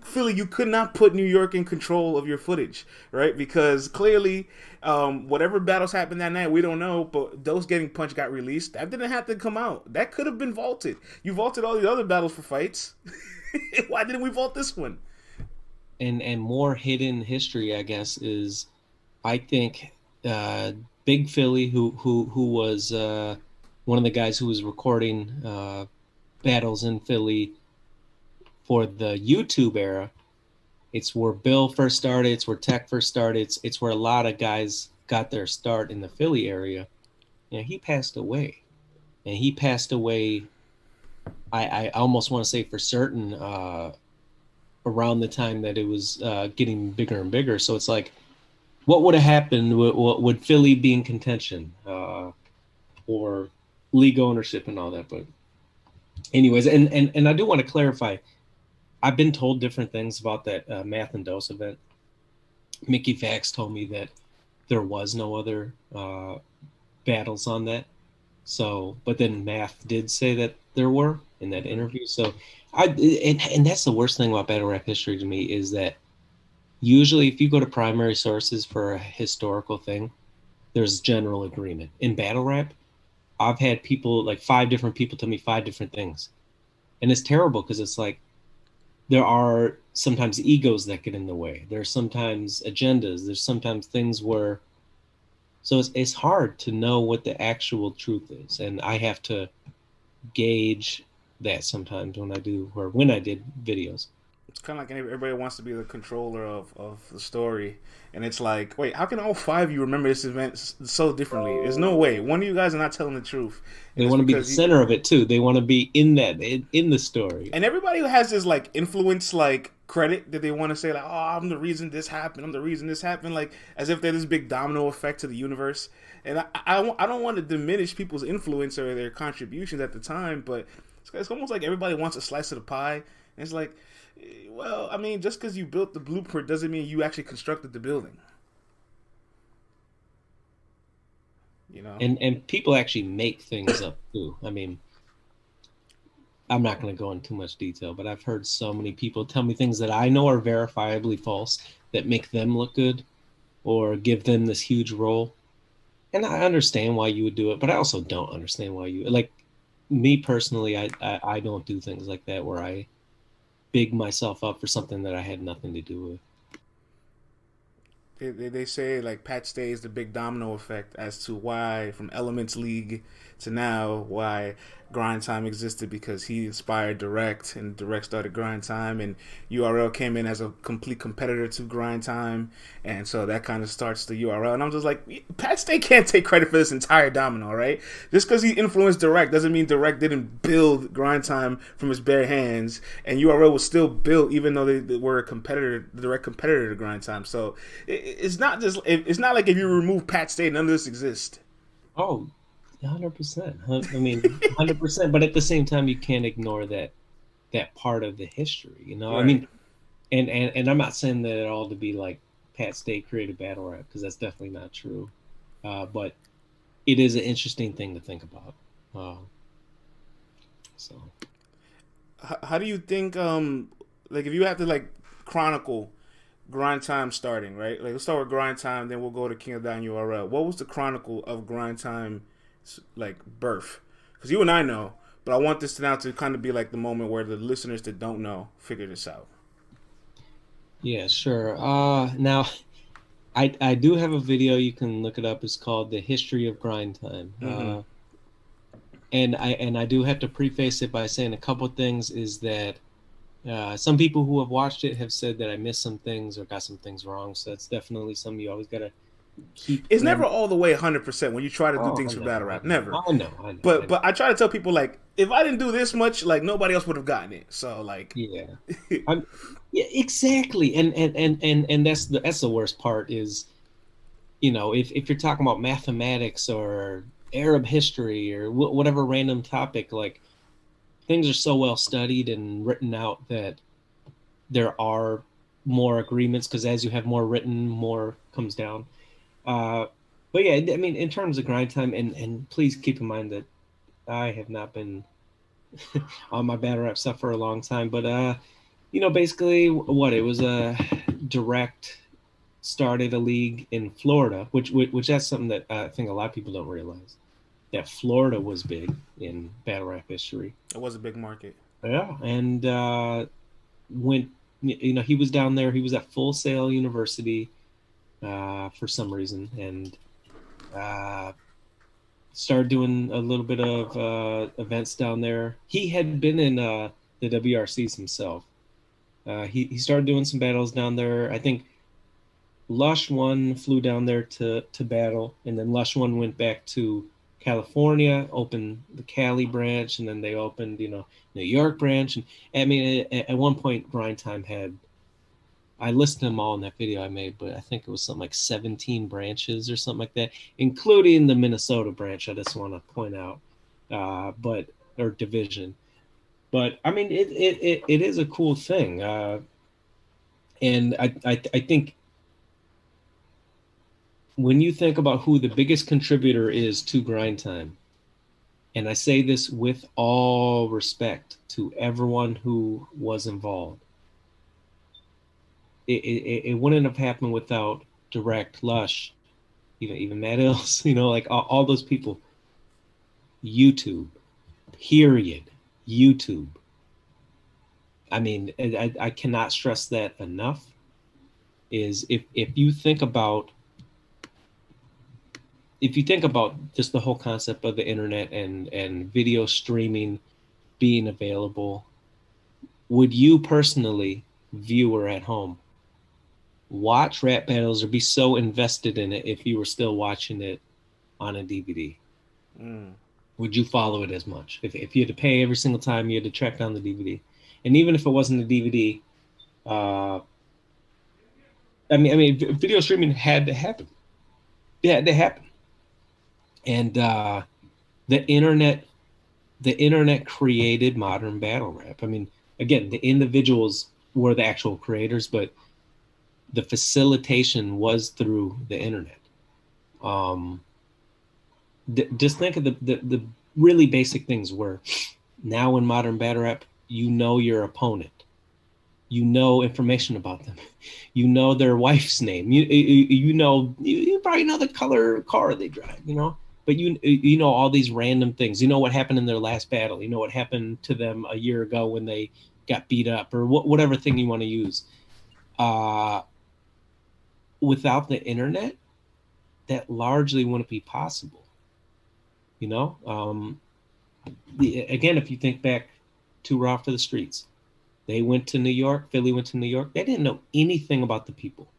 S1: Philly, you could not put New York in control of your footage, right? Because clearly, whatever battles happened that night, we don't know. But those getting punched got released. That didn't have to come out. That could have been vaulted. You vaulted all the other battles for fights. Why didn't we vault this one?
S2: And more hidden history, I guess, is I think Big Philly, who was one of the guys who was recording battles in Philly. For the YouTube era, it's where Bill first started. It's where Tech first started. It's where a lot of guys got their start in the Philly area. He passed away, and he passed away. I almost want to say for certain around the time that it was getting bigger and bigger. So it's like, what would have happened? Would Philly be in contention or league ownership and all that? But anyways, and I do want to clarify. I've been told different things about that Math and Dose event. Mickey Fax told me that there was no other battles on that. So, but then Math did say that there were. in that
S1: Mm-hmm.
S2: interview. So and that's the worst thing about battle rap history to me is that usually if you go to primary sources for a historical thing, there's general agreement. In battle rap, I've had people like five different people tell me five different things. And it's terrible because it's like there are sometimes egos that get in the way. There's sometimes agendas. There's sometimes things where so it's hard to know what the actual truth is. And I have to gauge that sometimes when I do or when I did videos.
S1: It's kind of like everybody wants to be the controller of the story, and it's like, wait, how can all five of you remember this event so differently? There's no way. One of you guys are not telling the truth, and
S2: They
S1: it's
S2: want to be the
S1: because you.
S2: center of it too. They want to be in that in the story.
S1: And everybody who has this like influence, like credit that they want to say, like, oh, I'm the reason this happened. I'm the reason this happened, like as if they're this big domino effect to the universe. And I don't want to diminish people's influence or their contributions at the time, but it's almost like everybody wants a slice of the pie. And it's like, well, I mean, just because you built the blueprint doesn't mean you actually constructed the building. You know?
S2: And people actually make things up too. I mean, I'm not going to go into too much detail, but I've heard so many people tell me things that I know are verifiably false that make them look good or give them this huge role. And I understand why you would do it, but I also don't understand why you like me personally. I don't do things like that where I big myself up for something that I had nothing to do with.
S1: They say like Pat Stay is the big domino effect as to why from Elements League to now why Grind Time existed, because he inspired Direct and Direct started Grind Time, and URL came in as a complete competitor to Grind Time, and so that kind of starts the URL. And I'm just like, Pat Stay can't take credit for this entire domino, right? Just because he influenced Direct doesn't mean Direct didn't build Grind Time from his bare hands, and URL was still built even though they were a competitor, the direct competitor to Grind Time. So it's not like if you remove Pat Stay, none of this exists.
S2: Oh, 100%. I mean, 100%. But at the same time, you can't ignore that part of the history. You know, I
S1: Right.
S2: mean, and I'm not saying that at all to be like Pat Stay created battle rap because that's definitely not true. But it is an interesting thing to think about. So
S1: How do you think like if you have to like chronicle Grind Time starting, right? Like let's start with Grind Time, then we'll go to King of Down URL. What was the chronicle of Grind Time like birth? Because you and I know, but I want this to now to kind of be like the moment where the listeners that don't know figure this out.
S2: yeah, sure. Now I do have a video. You can look it up. It's called "The History of Grind Time."
S1: Mm-hmm.
S2: And I do have to preface it by saying a couple of things. Is that some people who have watched it have said that I missed some things or got some things wrong. So that's definitely something you always got to keep
S1: It's
S2: in.
S1: never all the way 100% when you try to do
S2: Oh,
S1: things
S2: I
S1: for
S2: know,
S1: battle
S2: I
S1: rap.
S2: know,
S1: Never.
S2: I know, I know, I
S1: But
S2: know.
S1: I try to tell people like if I didn't do this much, like nobody else would have gotten it. So like,
S2: Yeah, I'm, yeah, exactly. And that's the worst part is, you know, if you're talking about mathematics or Arab history or whatever random topic, like things are so well studied and written out that there are more agreements because as you have more written, more comes down. Uh, but yeah, I mean, in terms of grind time, and please keep in mind that I have not been on my battle rap stuff for a long time, but you know, basically what it was a direct started a league in Florida, which that's something that I think a lot of people don't realize that Florida was big in battle rap history.
S1: it was a big market.
S2: Yeah, and went you know he was down there. He was at Full Sail University for some reason, and uh, started doing a little bit of events down there. He had been in the WRCs himself. He started doing some battles down there. I think Lush One flew down there to battle, and then Lush One went back to California, opened the Cali branch, and then they opened New York branch. And I mean, at one point, Grind Time had I listed them all in that video I made, but I think it was something like 17 branches or something like that, including the Minnesota branch. I just want to point out, but or division. But I mean, it is a cool thing, and I think when you think about who the biggest contributor is to Grind Time, And I say this with all respect to everyone who was involved. It wouldn't have happened without Direct, Lush, even Matt Ills, like all those people. YouTube, period. YouTube. I mean, I cannot stress that enough. Is if you think about just the whole concept of the internet and video streaming being available, would you personally, viewer at home, watch rap battles or be so invested in it if you were still watching it on a DVD?
S1: Mm.
S2: Would you follow it as much if you had to pay every single time you had to track down the DVD? And even if it wasn't a DVD, video streaming had to happen. It had to happen. And the internet, created modern battle rap. I mean, again, the individuals were the actual creators, but the facilitation was through the internet. Just think of the really basic things where now in modern battle rap, you know your opponent. You know information about them. You know their wife's name. You probably know the color car they drive, but you know all these random things. You know what happened in their last battle. You know what happened to them a year ago when they got beat up, or whatever thing you want to use. Without the internet, that largely wouldn't be possible. Again, if you think back to Raw for the Streets, they went to New York. Philly went to New York. They didn't know anything about the people.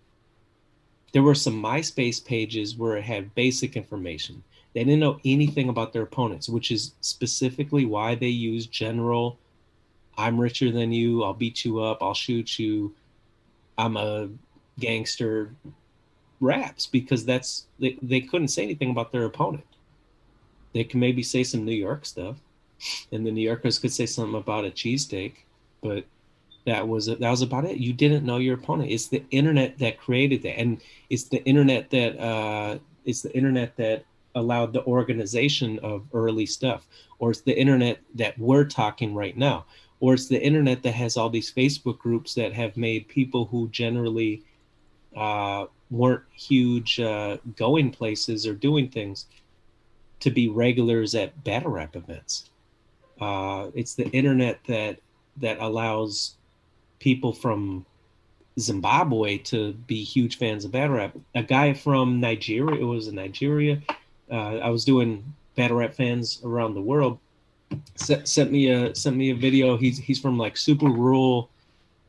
S2: There were some MySpace pages where it had basic information. They didn't know anything about their opponents, which is specifically why they use general, I'm richer than you, I'll beat you up, I'll shoot you, I'm a gangster raps, because they couldn't say anything about their opponent. They can maybe say some New York stuff, and the New Yorkers could say something about a cheesesteak, but that was about it. You didn't know your opponent. It's the internet that created that, and it's the internet that allowed the organization of early stuff, or it's the internet that we're talking right now, or it's the internet that has all these Facebook groups that have made people who generally weren't huge going places or doing things to be regulars at battle rap events. It's the internet that allows people from Zimbabwe to be huge fans of battle rap. A guy from Nigeria, it was in Nigeria. I was doing battle rap fans around the world. Sent me a video. He's from like super rural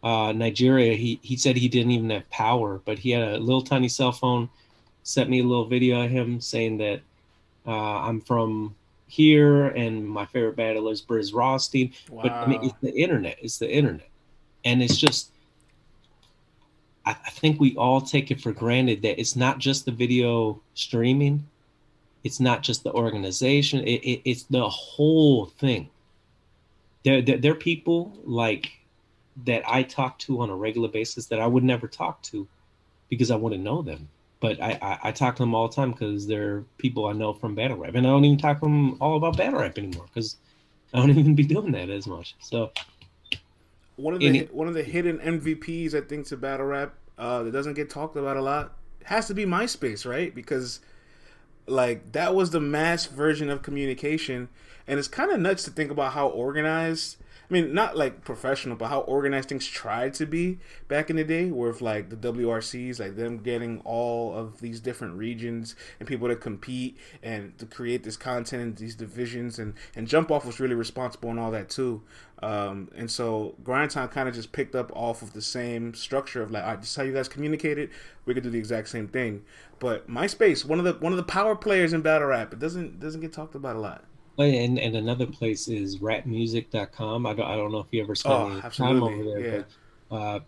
S2: Nigeria. He said he didn't even have power, but he had a little tiny cell phone. Sent me a little video of him saying that I'm from here and my favorite battler is Briz Rothstein.
S1: Wow.
S2: But I mean, it's the internet. And it's just, I think we all take it for granted that it's not just the video streaming. It's not just the organization. It's the whole thing. There are people like that I talk to on a regular basis that I would never talk to because I wouldn't know them. But I talk to them all the time because they're people I know from battle rap. And I don't even talk to them all about battle rap anymore because I don't even be doing that as much. So
S1: one of the hidden MVPs, I think, to battle rap that doesn't get talked about a lot has to be MySpace, right? Because like that was the mass version of communication, and it's kind of nuts to think about how organized. I mean, not like professional, but how organized things tried to be back in the day, with like the WRCs, like them getting all of these different regions and people to compete and to create this content and these divisions, and Jump Off was really responsible and all that too. And so Grind Time kind of just picked up off of the same structure of like, all right, this is how you guys communicated. We could do the exact same thing. But MySpace, one of the power players in battle rap, it doesn't get talked about a lot.
S2: And another place is rapmusic.com. I don't know if you ever spent any time over there,
S1: yeah.
S2: But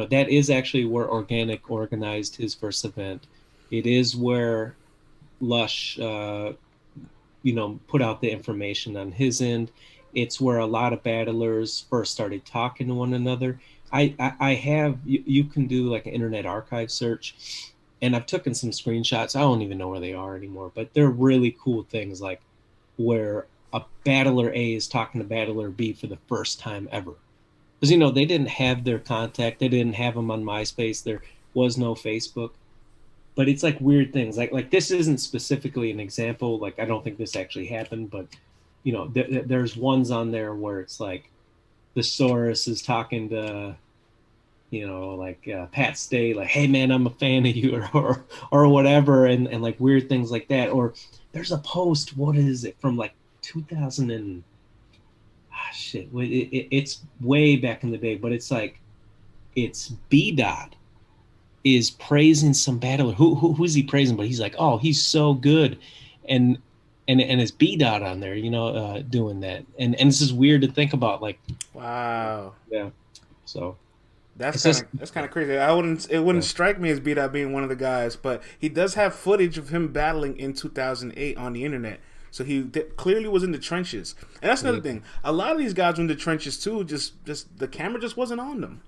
S2: that is actually where Organic organized his first event. It is where Lush put out the information on his end. It's where a lot of battlers first started talking to one another. I have you can do like an internet archive search, and I've taken some screenshots. I don't even know where they are anymore, but they're really cool things like where a battler A is talking to battler B for the first time ever. Because, you know, they didn't have their contact. They didn't have them on MySpace. There was no Facebook. But it's like weird things. Like this isn't specifically an example. Like, I don't think this actually happened. But, you know, there's ones on there where it's like the Soros is talking to, you know, like Pat Stay, like, hey, man, I'm a fan of you or whatever. And like weird things like that. Or there's a post, what is it, from like 2000 and shit. It's way back in the day, but it's like it's B Dot is praising some battler. Who's he praising? But he's like, oh, he's so good, and it's B Dot on there, you know, doing that, and this is weird to think about. Like,
S1: Wow.
S2: yeah, so
S1: That's
S2: it's
S1: kind
S2: just
S1: of that's kind of crazy. I wouldn't it wouldn't
S2: yeah,
S1: strike me as B Dot being one of the guys, but he does have footage of him battling in 2008 on the internet. So he clearly was in the trenches, and that's another
S2: yeah,
S1: thing. A lot of these guys were in the trenches too. Just the camera just wasn't on them.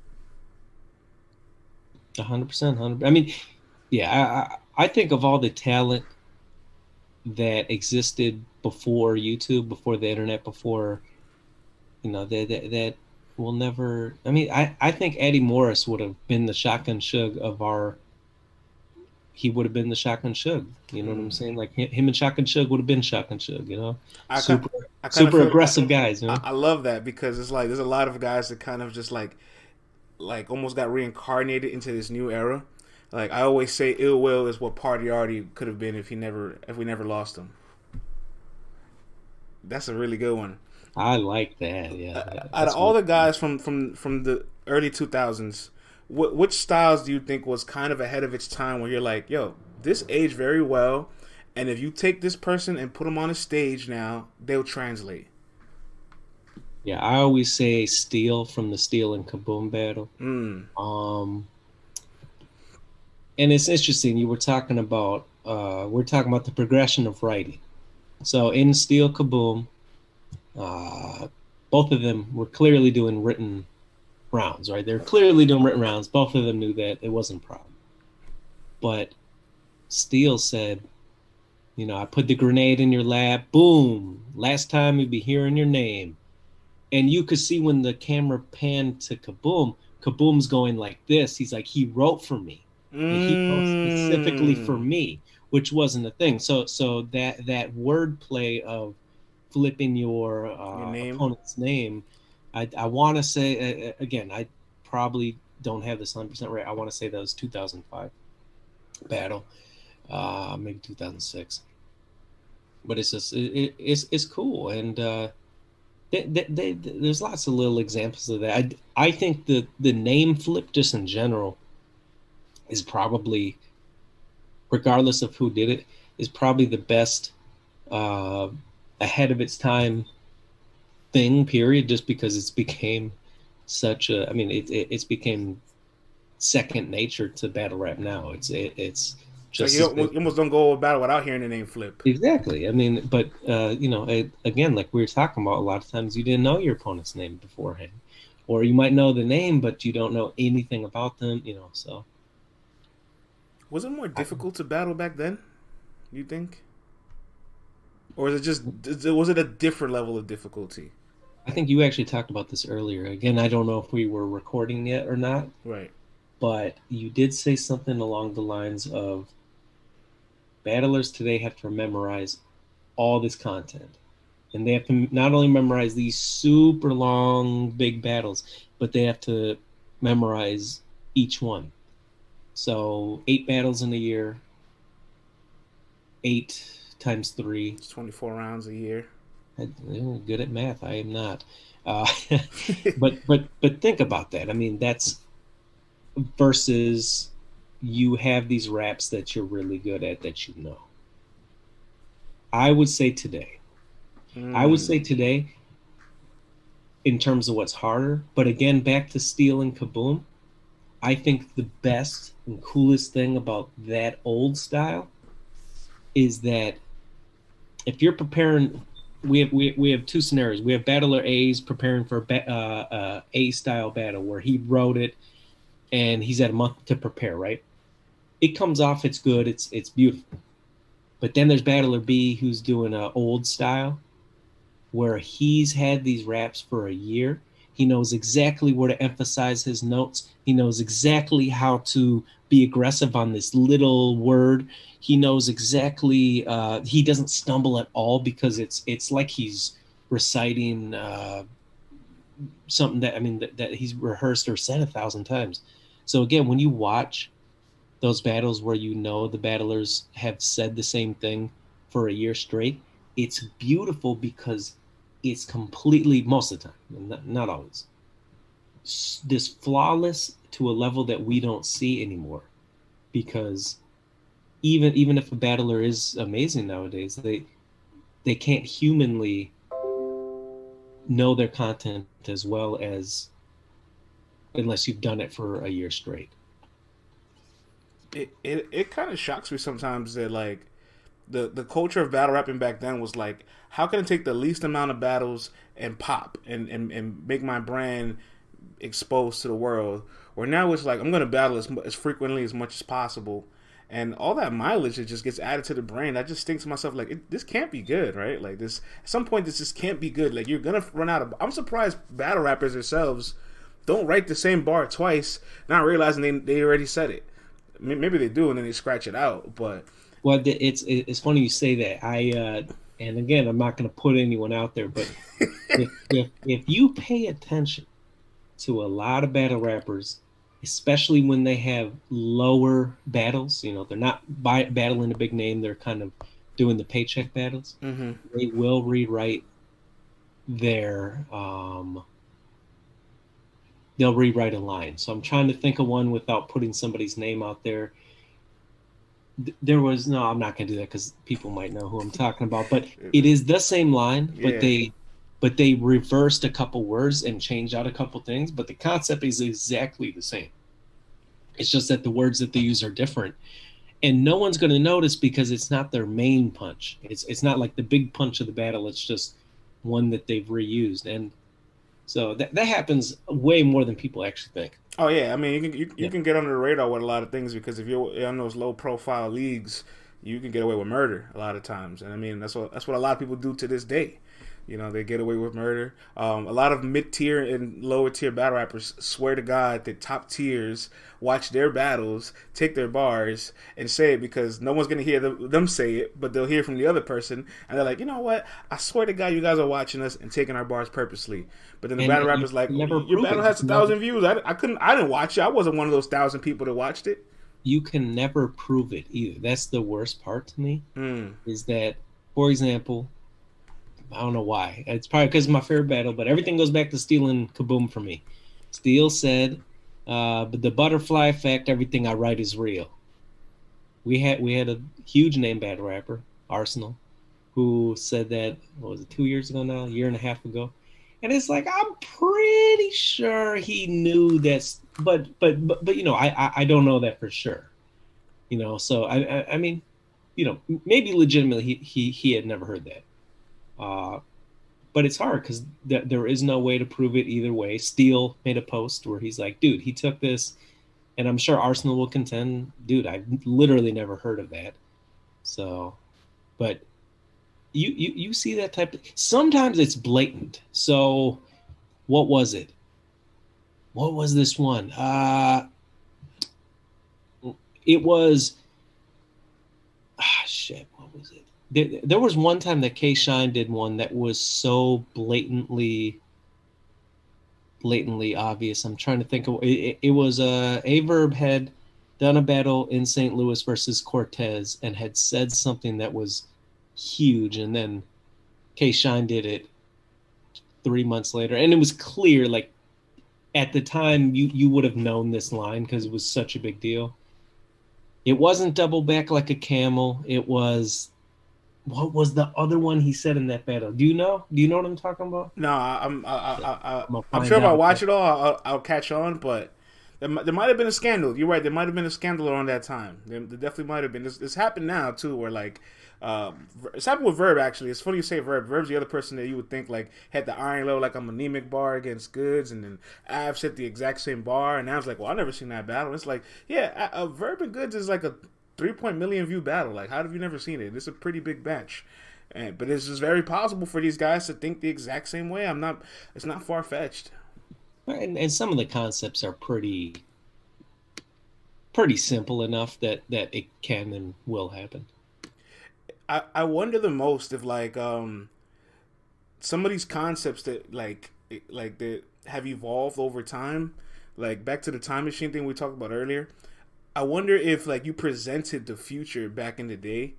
S2: 100%, 100. I mean, yeah, I think of all the talent that existed before YouTube, before the internet, before, you know, that will never. I mean, I think Eddie Morris would have been the Shotgun Suge of our. He would have been the Shotgun Suge. You know what I'm saying? Like him and Shotgun Suge would have been Shotgun Suge. You know,
S1: I
S2: super
S1: I kind of
S2: super
S1: feel
S2: aggressive guys. You know,
S1: I love that because it's like there's a lot of guys that kind of just like almost got reincarnated into this new era. Like I always say, Ill Will is what Party already could have been if we never lost him. That's a really good one.
S2: I like that. Yeah,
S1: Out of
S2: that's
S1: all
S2: really
S1: the
S2: cool.
S1: guys from the early 2000s, which styles do you think was kind of ahead of its time? Where you're like, yo, this aged very well, and if you take this person and put them on a stage now, they'll translate.
S2: Yeah, I always say Steel from the Steel and Kaboom battle.
S1: Mm.
S2: Um, and it's interesting. You were talking about we're talking about the progression of writing. So in Steel Kaboom, uh, both of them were clearly doing written rounds, right? They're clearly doing written rounds. Both of them knew that it wasn't a problem. But Steele said, you know, I put the grenade in your lap. Boom. Last time you'd be hearing your name. And you could see when the camera panned to Kaboom, Kaboom's going like this. He's like, he wrote for me. Like he wrote specifically for
S1: Mm.
S2: me, which wasn't a thing. So that wordplay of flipping your
S1: Your name.
S2: opponent's name, I want to say again, I probably don't have this 100% right. I want to say that was 2005 battle, maybe 2006. But it's just it's cool, and there's lots of little examples of that. I think the name flip just in general is probably, regardless of who did it, is probably the best uh, ahead of its time thing. Period. Just because it's became such a, I mean, it's became second nature to battle rap now. It's
S1: So
S2: just as
S1: you
S2: big.
S1: almost don't go about without hearing the name flip.
S2: Exactly. I mean, but you know, again, like we were talking about, a lot of times you didn't know your opponent's name beforehand, or you might know the name, but you don't know anything about them. You know, so
S1: Was it more
S2: I,
S1: difficult to battle back then? You think, or is it just was it a different level of difficulty?
S2: I think you actually talked about this earlier. Again, I don't know if we were recording yet or not,
S1: Right.
S2: but you did say something along the lines of battlers today have to memorize all this content. And they have to not only memorize these super long, big battles, but they have to memorize each one. So 8 battles in a year, 8 times 3.
S1: It's 24 rounds a year.
S2: I'm good at math. I am not. Uh, but think about that. I mean, that's versus you have these raps that you're really good at that you know. I would say today. I would say
S1: Mm.
S2: today in terms of what's harder. But again, back to Steel and Kaboom, I think the best and coolest thing about that old style is that if you're preparing, we have two scenarios. We have battler A's preparing for A style battle where he wrote it and he's had a month to prepare. Right? It comes off. It's good. It's beautiful. But then there's battler B who's doing old style, where he's had these raps for a year. He knows exactly where to emphasize his notes. He knows exactly how to be aggressive on this little word. He knows exactly. He doesn't stumble at all because it's like he's reciting something that, I mean, that he's rehearsed or said 1,000 times. So again, when you watch those battles where you know the battlers have said the same thing for a year straight, it's beautiful because it's completely, most of the time, not always, this flawless to a level that we don't see anymore. Because even if a battler is amazing nowadays, they can't humanly know their content as well as, unless you've done it for a year straight.
S1: It kind of shocks me sometimes that like the culture of battle rapping back then was like, how can I take the least amount of battles and pop and make my brand exposed to the world? Where now it's like, I'm going to battle as frequently as much as possible, and all that mileage that just gets added to the brain. I just think to myself like, this can't be good, right? Like this, at some point, this just can't be good. Like you're gonna run out of. I'm surprised battle rappers themselves don't write the same bar twice, not realizing they already said it. Maybe they do, and then they scratch it out. But
S2: Well, it's funny you say that. And again, I'm not going to put anyone out there, but if you pay attention to a lot of battle rappers, especially when they have lower battles, they're not battling a big name, they're kind of doing the paycheck battles.
S1: mm-hmm.
S2: They will rewrite their they'll rewrite a line. So I'm trying to think of one without putting somebody's name out there. There was, no, I'm not going to do that because people might know who I'm talking about, but it is the same line,
S1: Yeah.
S2: but they reversed a couple words and changed out a couple things, but the concept is exactly the same. It's just that the words that they use are different, and no one's going to notice because it's not their main punch. It's not like the big punch of the battle. It's just one that they've reused, and so that happens way more than people actually think.
S1: Oh yeah, I mean you
S2: Yeah.
S1: can get under the radar with a lot of things because if you're in those low profile leagues, you can get away with murder a lot of times, and I mean that's what a lot of people do to this day. They get away with murder. A lot of mid tier and lower tier battle rappers swear to God that top tiers watch their battles, take their bars, and say it because no one's gonna hear them say it, but they'll hear from the other person, and they're like, you know what? I swear to God, you guys are watching us and taking our bars purposely. But then the battle
S2: And you
S1: rapper's like,
S2: can never
S1: your
S2: prove
S1: battle
S2: it. You
S1: has a
S2: can never
S1: thousand views. I didn't watch it. I wasn't one of those 1,000 people that watched it.
S2: you can never prove it either. That's the worst part to me,
S1: Mm.
S2: is that, for example, I don't know why. It's probably because of my favorite battle, but everything goes back to Steel and Kaboom for me. Steel said, but the butterfly effect, everything I write is real. We had a huge name battle rapper, Arsenal, who said that, what was it, 2 years ago now, a year and a half ago. And it's like, I'm pretty sure he knew this, but I don't know that for sure. So I mean, maybe legitimately he had never heard that. Uh, but it's hard because there is no way to prove it either way. Steele made a post where he's like, dude, he took this, and I'm sure Arsenal will contend, dude, I've literally never heard of that. So, but you see that type of, sometimes it's blatant. So what was it? What was this one? It was, shit, what was it? There was one time that K Shine did one that was so blatantly obvious. I'm trying to think of it. It was Averb had done a battle in St. Louis versus Cortez and had said something that was huge, and then K Shine did it 3 months later, and it was clear, like at the time you would have known this line because it was such a big deal. It wasn't double back like a camel. It was, what was the other one he said in that battle? Do you know? Do you know what I'm talking about?
S1: No,
S2: I'm gonna
S1: I'm
S2: find
S1: sure if I
S2: out.
S1: watch it all, I'll catch on. But there might have been a scandal. You're right. There might have been a scandal around that time. There definitely might have been. This happened now too, where like it's happened with Verb actually. It's funny you say Verb. Verb's the other person that you would think like had the iron low like a anemic bar against Goods, and then Avs hit the exact same bar, and I was like, well, I've never seen that battle. It's like, yeah, Verb and Goods is like a 3 million view battle. Like, how have you never seen it? It's a pretty big bench. But it's just very possible for these guys to think the exact same way. I'm not. It's not far fetched.
S2: And some of the concepts are pretty simple enough that it can and will happen.
S1: I wonder the most if like some of these concepts that that have evolved over time, like back to the time machine thing we talked about earlier. I wonder if like you presented the future back in the day,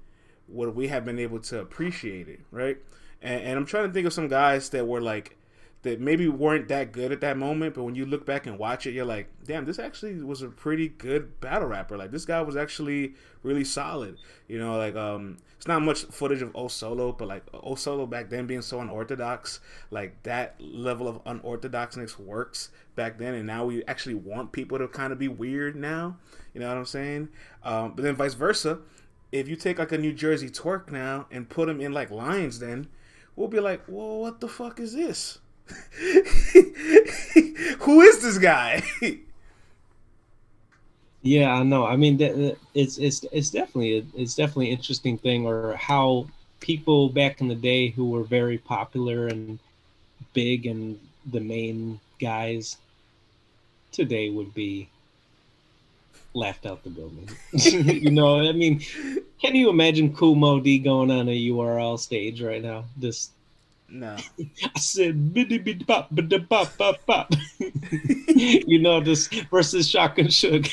S1: would we have been able to appreciate it, right? And I'm trying to think of some guys that were like that maybe weren't that good at that moment, but when you look back and watch it, you're like, damn, this actually was a pretty good battle rapper. Like this guy was actually really solid. You know, like it's not much footage of O Solo, but like O Solo back then being so unorthodox, like that level of unorthodoxness works back then, and now we actually want people to kind of be weird now. You know what I'm saying? But then vice versa, if you take like a New Jersey twerk now and put him in like lines, then we'll be like, well, what the fuck is this? Who is this guy?
S2: Yeah, I know. I mean, it's definitely an interesting thing, or how people back in the day who were very popular and big and the main guys today would be laughed out the building. You know, I mean, can you imagine Kool Moe Dee going on a URL stage right now? This
S1: No.
S2: I said biddy biddy bop biddy bop bop bop. You know, this versus Shotgun Suge.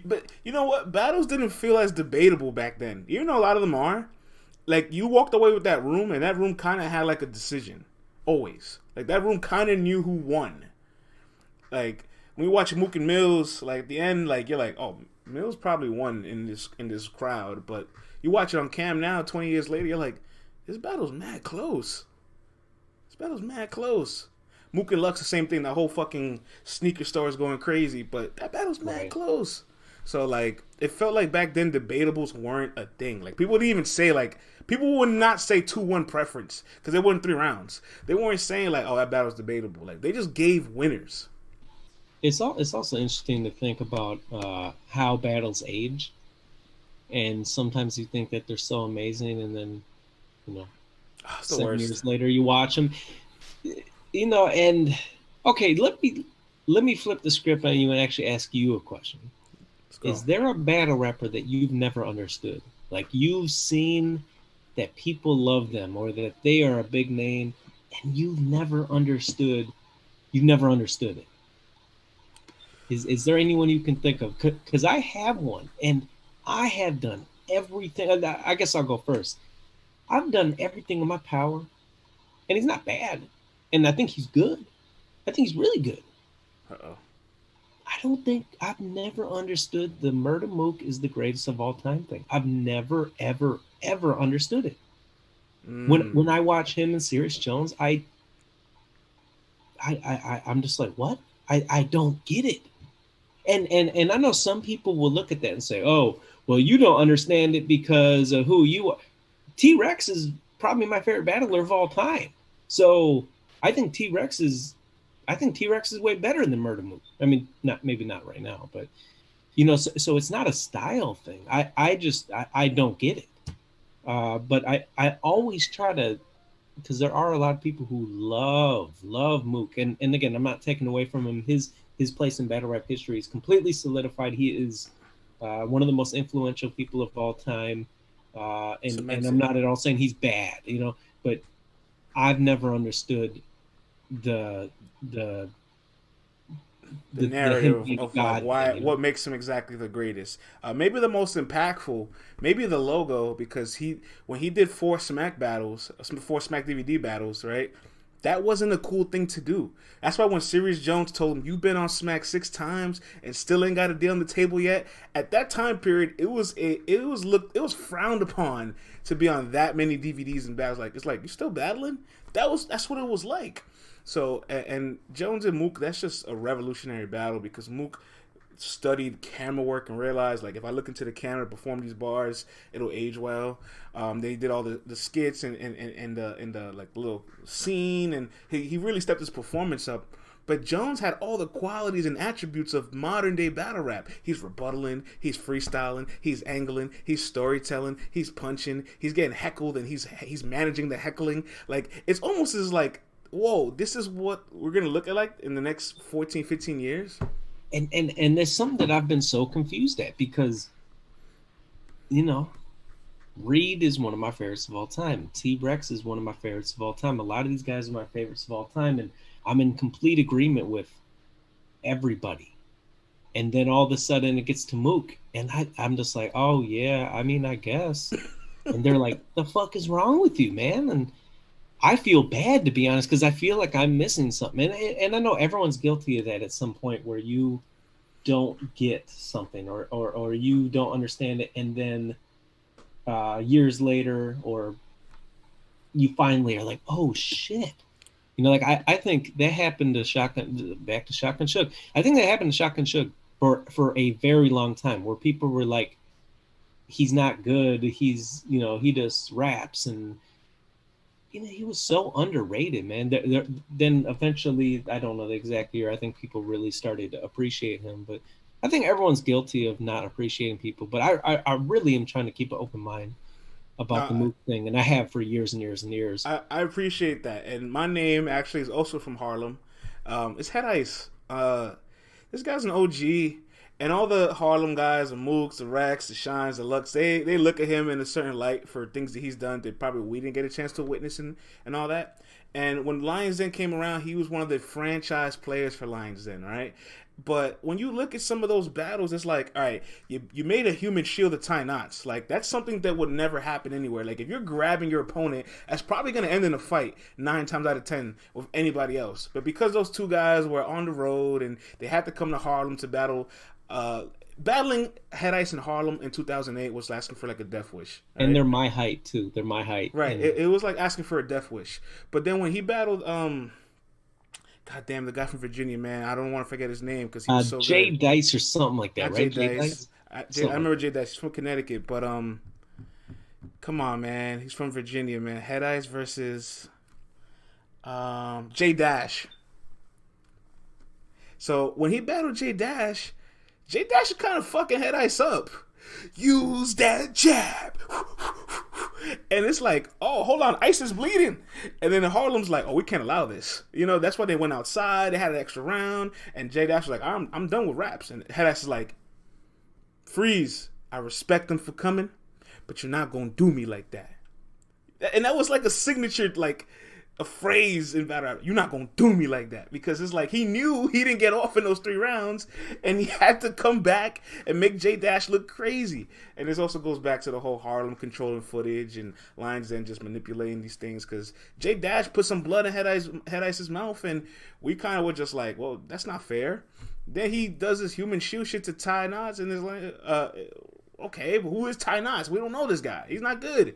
S1: But you know what? Battles didn't feel as debatable back then. Even though a lot of them are. Like, you walked away with that room, and that room kind of had, like, a decision. Always. Like, that room kind of knew who won. Like, when you watch Mook and Mills, like, at the end, like, you're like, oh, Mills probably won in this crowd. But you watch it on cam now, 20 years later, you're like, this battle's mad close. This battle's mad close. Mook and Lux, the same thing. That whole fucking sneaker store is going crazy, but that battle's mad close. So, like, it felt like back then debatables weren't a thing. Like, people didn't even say, like, people would not say 2-1 preference because they wasn't 3 rounds. They weren't saying, like, oh, that battle's debatable. Like, they just gave winners.
S2: It's also interesting to think about how battles age, and sometimes you think that they're so amazing, and then, you know,
S1: Oh, it's the
S2: 7 years
S1: worst.
S2: later you watch them, you know. And okay, let me flip the script on you and actually ask you a question.
S1: Let's
S2: Is
S1: go.
S2: there a battle rapper that you've never understood? Like, you've seen that people love them or that they are a big name, and you've never understood it. Is there anyone you can think of? Because I have one, and I have done everything. I guess I'll go first. I've done everything in my power, and he's not bad, and I think he's good. I think he's really good.
S1: Uh-oh.
S2: I've never understood the Murda Mook is the greatest of all time thing. I've never, ever, ever understood it. When I watch him and Sirius Jones, I'm just like, what? I don't get it. And I know some people will look at that and say, oh, well, you don't understand it because of who you are. T-Rex is probably my favorite battler of all time. So I think T-Rex is way better than Murda Mook. I mean, maybe not right now, but you know, so it's not a style thing. I don't get it. But I always try to, because there are a lot of people who love Mook, and again, I'm not taking away from him. His place in battle rap history is completely solidified. He is one of the most influential people of all time, and I'm not at all saying he's bad, you know, but I've never understood the him
S1: narrative
S2: being a
S1: of like
S2: god thing,
S1: why
S2: you know?
S1: what makes him exactly the greatest. Maybe the most impactful, maybe the logo, because when he did 4 Smack battles, 4 Smack DVD battles, right? That wasn't a cool thing to do. That's why when Sirius Jones told him, "You've been on Smack 6 times and still ain't got a deal on the table yet," at that time period, it was frowned upon to be on that many DVDs and battles. Like, it's like, you still battling? That's what it was like. So, and Jones and Mook, that's just a revolutionary battle because Mook studied camera work and realized, like, if I look into the camera to perform these bars, it'll age well. They did all the skits and the like little scene, and he really stepped his performance up. But Jones had all the qualities and attributes of modern day battle rap. He's rebuttaling, he's freestyling, he's angling, he's storytelling, he's punching, he's getting heckled, and he's managing the heckling. Like, it's almost as like, whoa, this is what we're gonna look at like in the next 14, 15 years.
S2: And there's something that I've been so confused at, because, you know, Reed is one of my favorites of all time. T-Rex is one of my favorites of all time. A lot of these guys are my favorites of all time, and I'm in complete agreement with everybody. And then all of a sudden it gets to Mook, and I'm just like, oh yeah, I mean, I guess. And they're like, the fuck is wrong with you, man? And I feel bad, to be honest, because I feel like I'm missing something. And I know everyone's guilty of that at some point, where you don't get something, or you don't understand it, and then years later, or you finally are like, oh shit. You know, like I think that happened to Shotgun Suge. I think that happened to Shotgun Suge for a very long time, where people were like, he's not good. He's, you know, he just raps, and you know, he was so underrated, man. Then eventually, I don't know the exact year, I think people really started to appreciate him. But I think everyone's guilty of not appreciating people. But I really am trying to keep an open mind about the Mook thing, and I have for years and years and years.
S1: I appreciate that. And my name actually is also from Harlem. It's Head Ice. This guy's an OG. And all the Harlem guys, the Mooks, the Rex, the Shines, the Lux, they look at him in a certain light for things that he's done that probably we didn't get a chance to witness and all that. And when Lions Den came around, he was one of the franchise players for Lions Den, right? But when you look at some of those battles, it's like, all right, you made a human shield to tie knots. Like, that's something that would never happen anywhere. Like, if you're grabbing your opponent, that's probably going to end in a fight 9 times out of 10 with anybody else. But because those two guys were on the road and they had to come to Harlem to battle, battling Head Ice in Harlem in 2008 was asking for like a death wish.
S2: Right? And they're my height too. They're my height.
S1: Right.
S2: And
S1: it was like asking for a death wish. But then when he battled, God damn, the guy from Virginia, man, I don't want to forget his name because he was so
S2: Jay
S1: good.
S2: Dice or something like that, right?
S1: Jay Dice. I remember Jay Dice. He's from Connecticut, but come on, man, he's from Virginia, man. Head Ice versus Jay Dash. So when he battled Jay Dash is kind of fucking Head Ice up. Use that jab. And it's like, oh, hold on, Ice is bleeding. And then Harlem's like, oh, we can't allow this. You know, that's why they went outside. They had an extra round. And Jay Dash was like, I'm done with raps. And Head Ice is like, freeze. I respect them for coming, but you're not going to do me like that. And that was like a signature, like, a phrase in battle rap. You're not gonna do me like that, because it's like he knew he didn't get off in those 3 rounds, and he had to come back and make Jay Dash look crazy. And this also goes back to the whole Harlem controlling footage and Lions Den just manipulating these things, because Jay Dash put some blood in Head Ice's mouth, and we kind of were just like, well, that's not fair. Then he does this human shoe shit to Ty Knots, and it's like, okay, but who is Ty Knots? We don't know this guy. He's not good.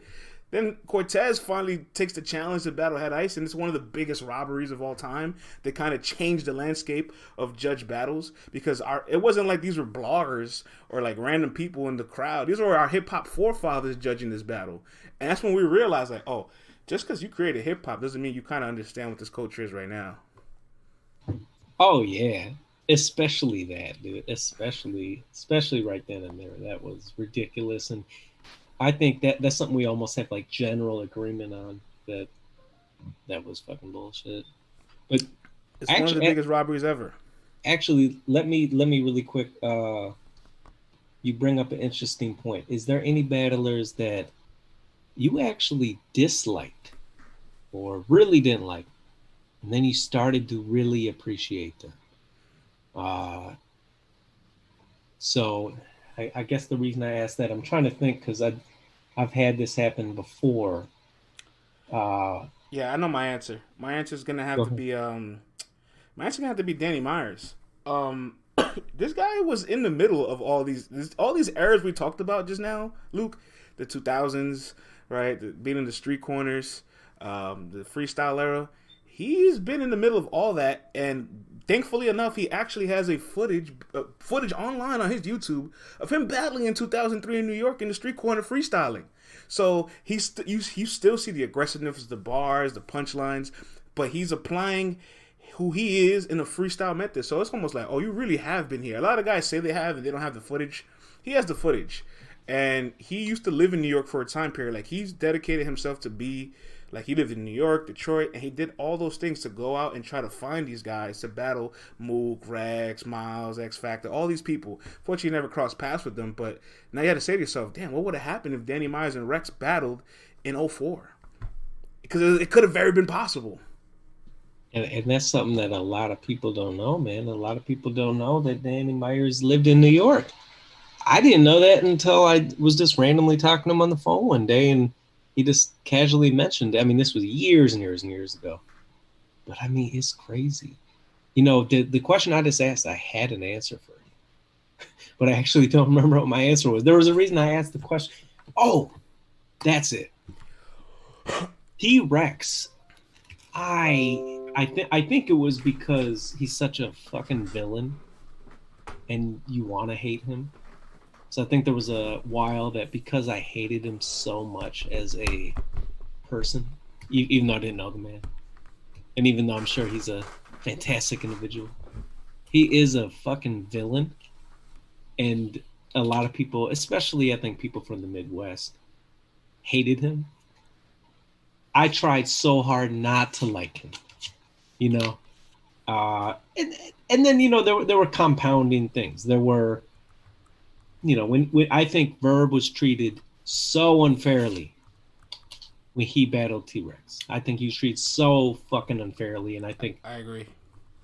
S1: Then Cortez finally takes the challenge to battle Head Ice, and it's one of the biggest robberies of all time. They kind of changed the landscape of judge battles, because it wasn't like these were bloggers or like random people in the crowd. These were our hip-hop forefathers judging this battle. And that's when we realized, like, oh, just because you created hip-hop doesn't mean you kind of understand what this culture is right now.
S2: Oh, yeah. Especially that, dude. Especially right then and there. That was ridiculous. And I think that's something we almost have like general agreement on, that was fucking bullshit. But
S1: it's one of the biggest robberies ever.
S2: Actually, let me really quick. You bring up an interesting point. Is there any battlers that you actually disliked or really didn't like, and then you started to really appreciate them? So I guess the reason I asked that, I'm trying to think, because I've had this happen before.
S1: Yeah, I know my answer. My answer is gonna have to be Danny Myers. This guy was in the middle of all these eras we talked about just now, Luke. The 2000s, right? Being in the street corners, the freestyle era. He's been in the middle of all that, and thankfully enough, he actually has a footage online on his YouTube of him battling in 2003 in New York in the street corner freestyling. So you still see the aggressiveness, the bars, the punchlines, but he's applying who he is in a freestyle method. So it's almost like, oh, you really have been here. A lot of guys say they have and they don't have the footage. He has the footage. And he used to live in New York for a time period. Like, he's dedicated himself to be, like, he lived in New York, Detroit, and he did all those things to go out and try to find these guys to battle Mook, Rex, Miles, X Factor, all these people. Fortunately, he never crossed paths with them, but now you had to say to yourself, damn, what would have happened if Danny Myers and Rex battled in '04? Because it could have very been possible.
S2: And that's something that a lot of people don't know, man. A lot of people don't know that Danny Myers lived in New York. I didn't know that until I was just randomly talking to him on the phone one day, and he just casually mentioned, I mean, this was years and years and years ago. But, I mean, it's crazy. You know, the question I just asked, I had an answer for you. But I actually don't remember what my answer was. There was a reason I asked the question. Oh, that's it. T-Rex. I think it was because he's such a fucking villain and you want to hate him. So I think there was a while that because I hated him so much as a person, even though I didn't know the man, and even though I'm sure he's a fantastic individual, he is a fucking villain. And a lot of people, especially I think people from the Midwest, hated him. I tried so hard not to like him, you know? And then, you know, there were compounding things. There were, you know, when I think Verb was treated so unfairly when he battled T-Rex. I think he was treated so fucking unfairly, and I think
S1: I agree.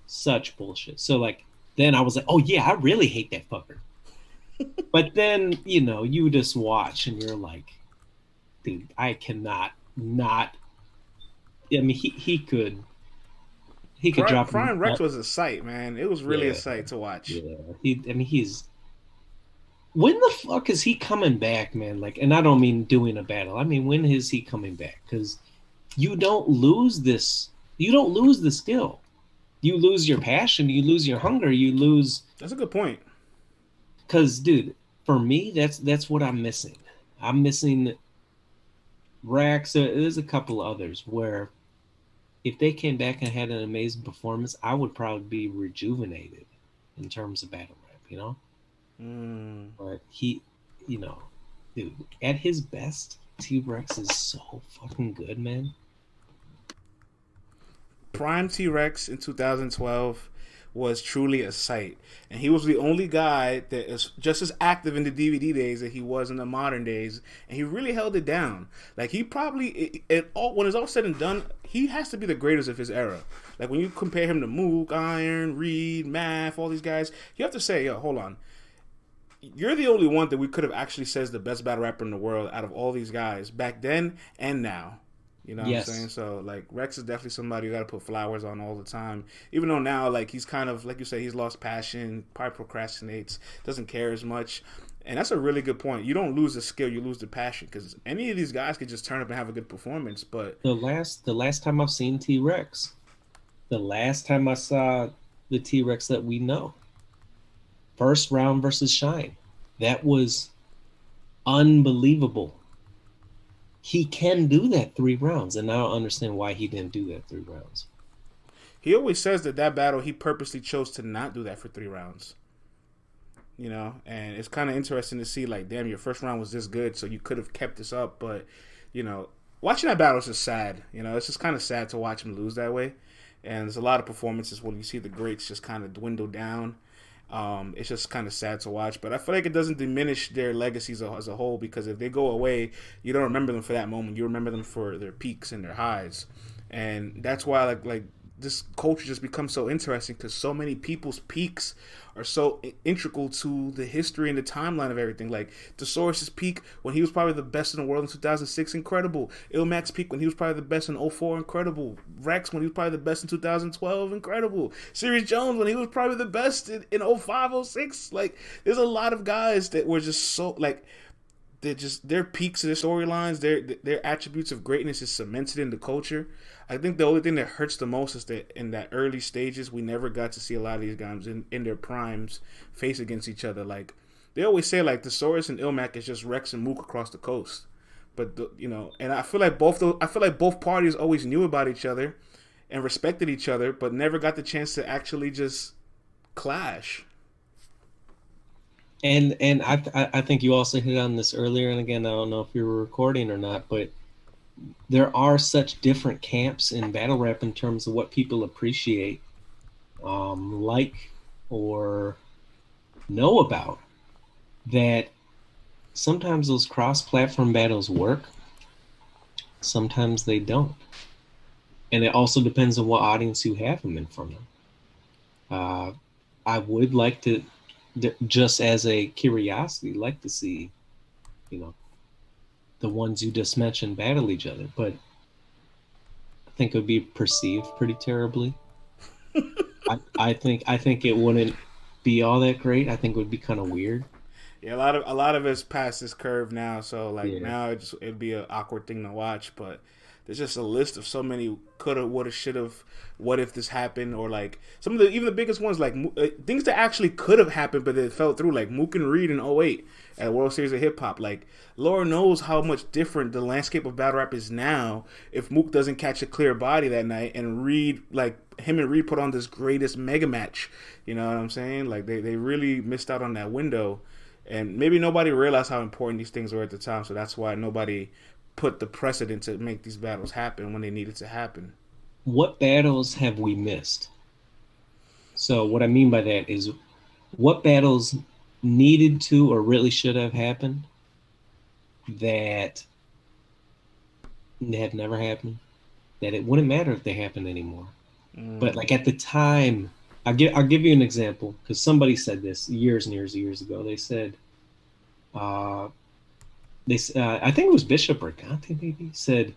S2: Such bullshit. So like then I was like, oh yeah, I really hate that fucker. But then, you know, you just watch and you're like, dude, I cannot not. I mean, he could drop.
S1: Brian Rex was a sight, man. It was really a sight to watch.
S2: Yeah, he's. When the fuck is he coming back, man? Like, and I don't mean doing a battle. I mean, when is he coming back? Because you don't lose this. You don't lose the skill. You lose your passion. You lose your hunger. You lose.
S1: That's a good point.
S2: Because, dude, for me, that's what I'm missing. I'm missing Rex. There's a couple others where if they came back and had an amazing performance, I would probably be rejuvenated in terms of battle rap, you know? But he, you know, dude, at his best, T-Rex is so fucking good, man.
S1: Prime T-Rex in 2012 was truly a sight. And he was the only guy that is just as active in the DVD days that he was in the modern days. And he really held it down. Like, he probably, when it's all said and done, he has to be the greatest of his era. Like, when you compare him to Mook, Iron, Reed, Math, all these guys, you have to say, yo, hold on. You're the only one that we could have actually said is the best battle rapper in the world out of all these guys back then and now. You know what I'm saying? So, like, Rex is definitely somebody you got to put flowers on all the time. Even though now, like, he's kind of, like you say, he's lost passion, probably procrastinates, doesn't care as much. And that's a really good point. You don't lose the skill, you lose the passion. Because any of these guys could just turn up and have a good performance. But
S2: the last time I've seen T-Rex, the last time I saw the T-Rex that we know, first round versus Shine, that was unbelievable. He can do that 3 rounds, and I don't understand why he didn't do that 3 rounds.
S1: He always says that battle, he purposely chose to not do that for 3 rounds. You know, and it's kind of interesting to see, like, damn, your first round was this good, so you could have kept this up. But, you know, watching that battle is just sad. You know, it's just kind of sad to watch him lose that way. And there's a lot of performances where you see the greats just kind of dwindle down. It's just kind of sad to watch, but I feel like it doesn't diminish their legacies as a whole, because if they go away, you don't remember them for that moment. You remember them for their peaks and their highs, and that's why like this culture just becomes so interesting, because so many people's peaks are so integral to the history and the timeline of everything. Like Thesaurus's peak when he was probably the best in the world in 2006, incredible. Ilmac's peak when he was probably the best in '04, incredible. Rex when he was probably the best in 2012, incredible. Sirius Jones when he was probably the best in '05, '06. Like, there's a lot of guys that were just so, like, they're just, their peaks of their storylines, their attributes of greatness is cemented in the culture. I think the only thing that hurts the most is that in that early stages, we never got to see a lot of these guys in their primes face against each other. Like, they always say, like, Thesaurus and Ilmac is just Rex and Mook across the coast. But, you know, and I feel like both parties always knew about each other. and respected each other, but never got the chance to actually just clash.
S2: And I think you also hit on this earlier, and again, I don't know if you were recording or not, but there are such different camps in battle rap in terms of what people appreciate, like, or know about, that sometimes those cross-platform battles work, sometimes they don't, and it also depends on what audience you have them in front of. I would like to, just as a curiosity, like to see, you know, the ones you just mentioned battle each other, but I think it would be perceived pretty terribly. I think it wouldn't be all that great. I think it would be kind of weird.
S1: Yeah, a lot of it's past this curve now, so like
S2: Yeah.
S1: now it'd be an awkward thing to watch. But there's just a list of so many coulda, woulda, shoulda, what if this happened, or like some of the even the biggest ones, like things that actually could have happened but it fell through, like Mook and Reed in '08 at World Series of Hip Hop. Like Lord knows how much different the landscape of battle rap is now if Mook doesn't catch a clear body that night and Reed, like him and Reed put on this greatest mega match. You know what I'm saying? Like they really missed out on that window. And maybe nobody realized how important these things were at the time, so that's why nobody put the precedent to make these battles happen when they needed to happen.
S2: What battles have we missed? So what I mean by that is, what battles needed to or really should have happened that have never happened, that it wouldn't matter if they happened anymore. But like at the time, I'll give you an example, because somebody said this years and years and years ago. They said, I think it was Bishop or Gante maybe, said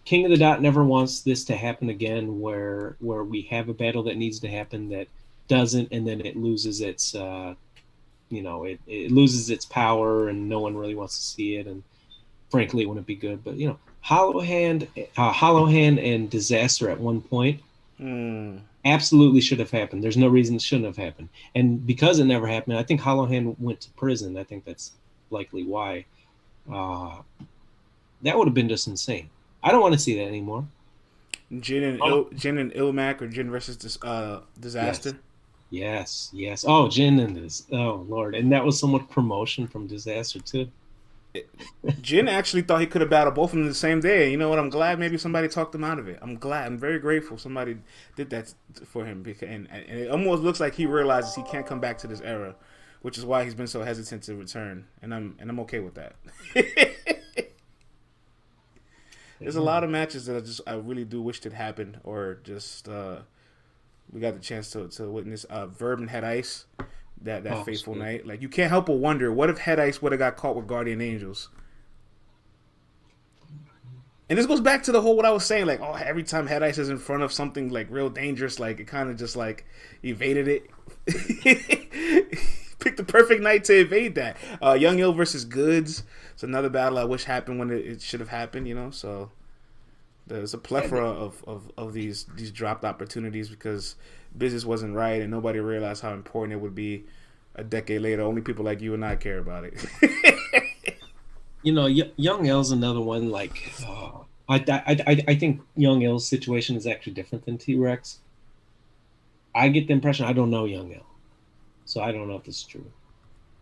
S2: King of the Dot never wants this to happen again, where we have a battle that needs to happen that doesn't, and then it loses its it loses its power and no one really wants to see it, and frankly it wouldn't be good. But Hollow Hand and Disaster at one point absolutely should have happened. There's no reason it shouldn't have happened. And because it never happened, I think Hollow Hand went to prison. I think that's likely why. That would have been just insane. I don't want to see that anymore.
S1: Jin and Ilmac, or Jin versus Disaster.
S2: Yes. Oh, Jin and this. Oh Lord, and that was so much promotion from Disaster too.
S1: Jin actually thought he could have battled both of them the same day. You know what? I'm glad maybe somebody talked him out of it. I'm glad. I'm very grateful somebody did that for him. And it almost looks like he realizes he can't come back to this era, which is why he's been so hesitant to return. And I'm okay with that. There's a lot of matches that I really do wish had happened, or just we got the chance to witness. Verb and Head Ice. That fateful night. Like, you can't help but wonder, what if Head Ice would have got caught with Guardian Angels? And this goes back to the whole, what I was saying, like, every time Head Ice is in front of something like real dangerous, like it kind of just like evaded it. Picked the perfect night to evade that. Young Ill versus Goods. It's another battle I wish happened when it should have happened, so there's a plethora of these dropped opportunities because business wasn't right and nobody realized how important it would be a decade later. Only people like you and I care about it.
S2: Young L's another one. Like, I think Young L's situation is actually different than T-Rex. I get the impression, I don't know Young L, so I don't know if this is true,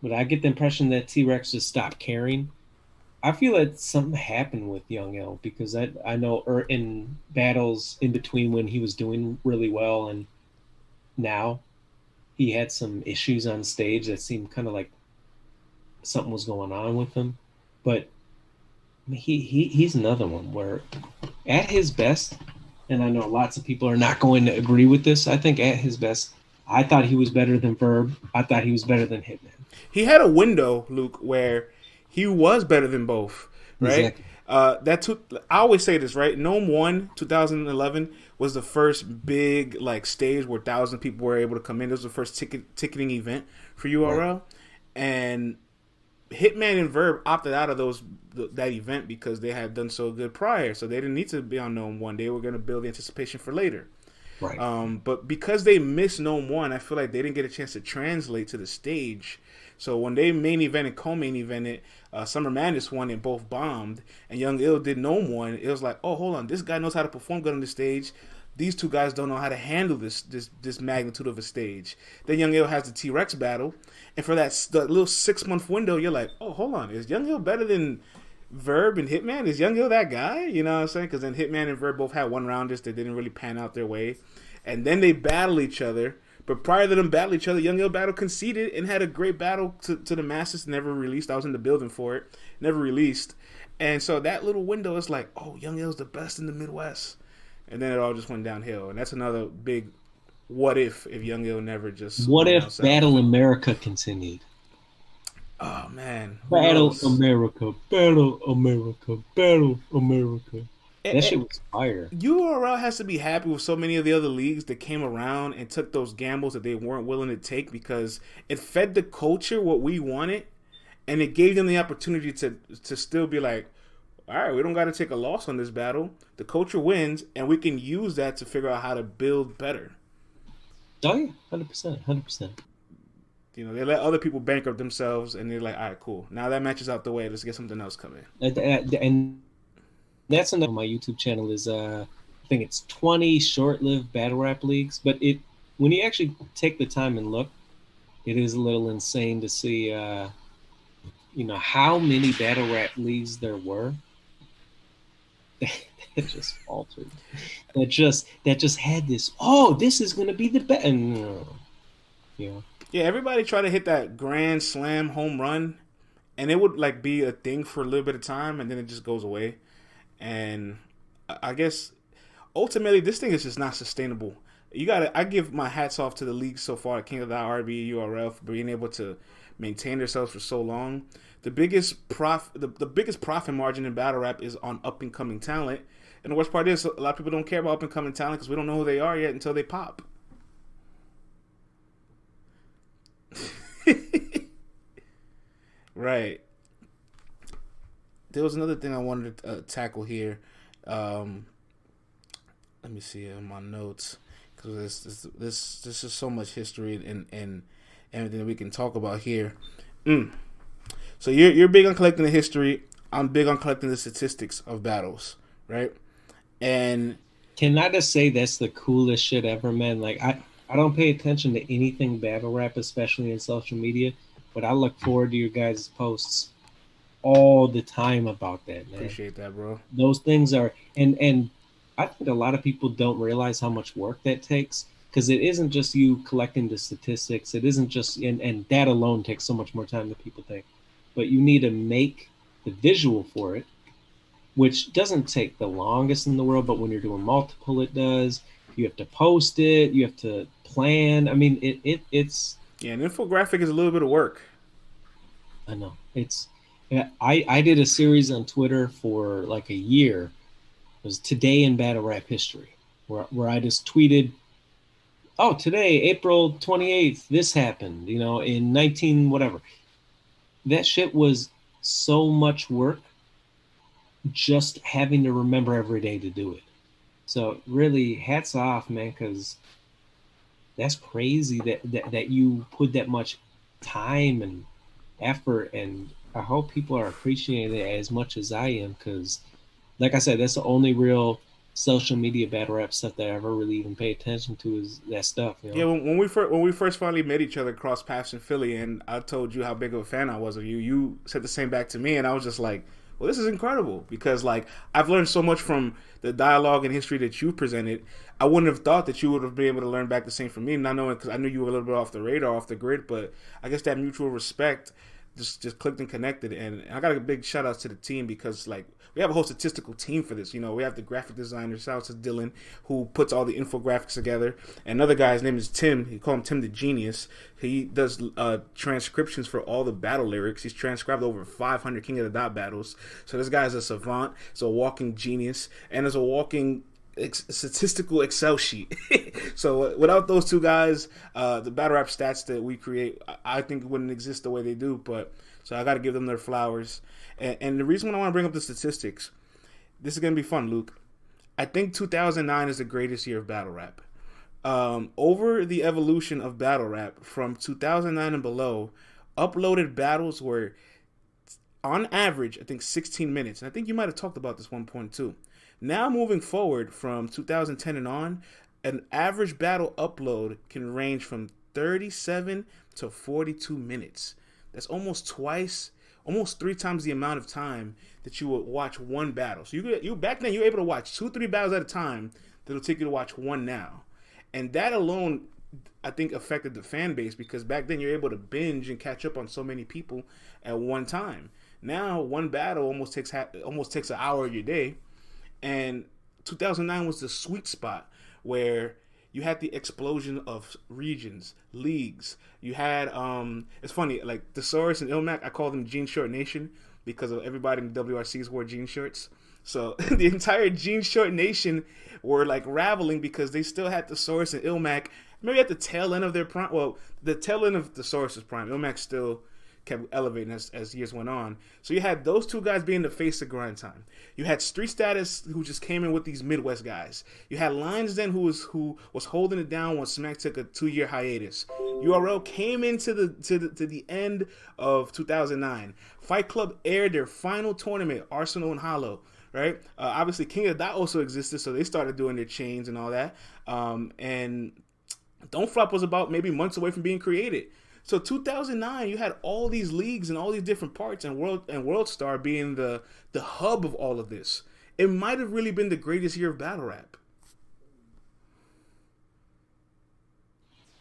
S2: but I get the impression that T-Rex just stopped caring. I feel like something happened with Young L, because I know in battles in between when he was doing really well and now, he had some issues on stage that seemed kind of like something was going on with him. But he's another one where at his best, and I know lots of people are not going to agree with this, I think at his best, I thought he was better than Verb. I thought he was better than Hitman.
S1: He had a window, Luke, where he was better than both, right? Exactly. I always say this, right? Gnome 1, 2011, was the first big like stage where 1,000 people were able to come in. It was the first ticketing event for URL, right. And Hitman and Verb opted out of that event because they had done so good prior, so they didn't need to be on Gnome 1. They were going to build the anticipation for later.
S2: Right.
S1: But because they missed Gnome 1, I feel like they didn't get a chance to translate to the stage. So when they main event and co-main evented, Summer Madness 1 and both bombed, and Young Ill did Gnome 1, it was like, oh, hold on, this guy knows how to perform good on the stage. these two guys don't know how to handle this magnitude of a stage. Then Young Ill has the T-Rex battle, and for that little 6 month window, you're like, oh, hold on, is Young Ill better than Verb and Hitman? Is Young Ill that guy? You know what I'm saying? Because then Hitman and Verb both had one rounders that didn't really pan out their way, and then they battle each other. But prior to them battle each other, Young Ill battle conceded and had a great battle to the masses. Never released. I was in the building for it. Never released. And so that little window is like, oh, Young Ill's the best in the Midwest. And then it all just went downhill. And that's another big what if Young Ill never just...
S2: What if Battle America continued?
S1: Oh, man.
S2: Battle America, Battle America, Battle America. That shit was fire.
S1: URL has to be happy with so many of the other leagues that came around and took those gambles that they weren't willing to take, because it fed the culture what we wanted, and it gave them the opportunity to still be like, all right, we don't got to take a loss on this battle. The culture wins, and we can use that to figure out how to build better.
S2: Oh, yeah, 100%, 100%.
S1: You know, they let other people bankrupt themselves, and they're like, all right, cool. Now that match is out the way. Let's get something else coming.
S2: And that's another. My YouTube channel is, I think it's 20 short-lived battle rap leagues. But when you actually take the time and look, it is a little insane to see, how many battle rap leagues there were. It just faltered. That just had this. Oh, this is gonna be the best.
S1: Yeah, everybody tried to hit that grand slam home run, and it would like be a thing for a little bit of time, and then it just goes away. And I guess ultimately this thing is just not sustainable. I give my hats off to the league so far, King of the RB, URL, for being able to maintain themselves for so long. The biggest profit margin in battle rap is on up and coming talent. And the worst part is a lot of people don't care about up and coming talent because we don't know who they are yet until they pop. Right. There was another thing I wanted to tackle here. Let me see in my notes, because this is so much history and everything that we can talk about here. So you're big on collecting the history. I'm big on collecting the statistics of battles, right? And
S2: can I just say that's the coolest shit ever, man? Like I don't pay attention to anything battle rap, especially in social media, but I look forward to your guys' posts all the time about that, man.
S1: Appreciate that, bro.
S2: Those things are, and I think a lot of people don't realize how much work that takes, because it isn't just you collecting the statistics. It isn't just, and that alone takes so much more time than people think. But you need to make the visual for it, which doesn't take the longest in the world, but when you're doing multiple, it does. You have to post it. You have to plan. I mean, it's...
S1: Yeah, an infographic is a little bit of work.
S2: I know. I did a series on Twitter for like a year. It was Today in Battle Rap History, where I just tweeted, oh, today, April 28th, this happened, in 19 whatever. That shit was so much work just having to remember every day to do it. So really, hats off, man, because that's crazy that you put that much time and effort, and I hope people are appreciating it as much as I am, because like I said, that's the only real social media battle rap stuff that I ever really even pay attention to is that stuff.
S1: Yeah, when we first finally met each other, cross paths in Philly, and I told you how big of a fan I was of you, you said the same back to me, and I was just like, well, this is incredible, because like I've learned so much from the dialogue and history that you presented. I wouldn't have thought that you would have been able to learn back the same from me, not knowing, because I knew you were a little bit off the radar, off the grid, but I guess that mutual respect just clicked and connected. And I got a big shout out to the team, because like we have a whole statistical team for this. We have the graphic designer, shout out to Dylan, who puts all the infographics together. And another guy, his name is Tim. He call him Tim the Genius. He does transcriptions for all the battle lyrics. He's transcribed over 500 King of the Dot battles. So this guy is a savant. He's a walking genius, and is a walking statistical Excel sheet. So without those two guys, the battle rap stats that we create, I think wouldn't exist the way they do. But so I got to give them their flowers. And the reason why I want to bring up the statistics, this is going to be fun, Luke. I think 2009 is the greatest year of battle rap. Over the evolution of battle rap from 2009 and below, uploaded battles were on average, I think 16 minutes. And I think you might have talked about this one point too. Now moving forward from 2010 and on, an average battle upload can range from 37 to 42 minutes. That's almost twice, almost 3 times the amount of time that you would watch one battle. So you back then you were able to watch 2-3 battles at a time. That'll take you to watch one now, and that alone, I think, affected the fan base because back then you're able to binge and catch up on so many people at one time. Now one battle almost takes an hour of your day, and 2009 was the sweet spot where you had the explosion of regions, leagues. You had it's funny, like Thesaurus and Ilmac, I call them Jean Short Nation because of everybody in the WRCs wore jean shorts. So the entire Jean Short Nation were like raveling because they still had Thesaurus and Ilmac. Maybe at the tail end of their prime. Well, the tail end of Thesaurus' prime. Ilmac still kept elevating as years went on. So you had those two guys being the face of grind time. You had Street Status, who just came in with these Midwest guys. You had Lions Den, who was holding it down when Smack took a 2-year hiatus. URL came into the end of 2009. Fight Club aired their final tournament, Arsenal and Hollow. Right? Obviously, King of the Dot also existed, so they started doing their chains and all that. And Don't Flop was about maybe months away from being created. So 2009, you had all these leagues and all these different parts, and World Star being the hub of all of this. It might have really been the greatest year of battle rap.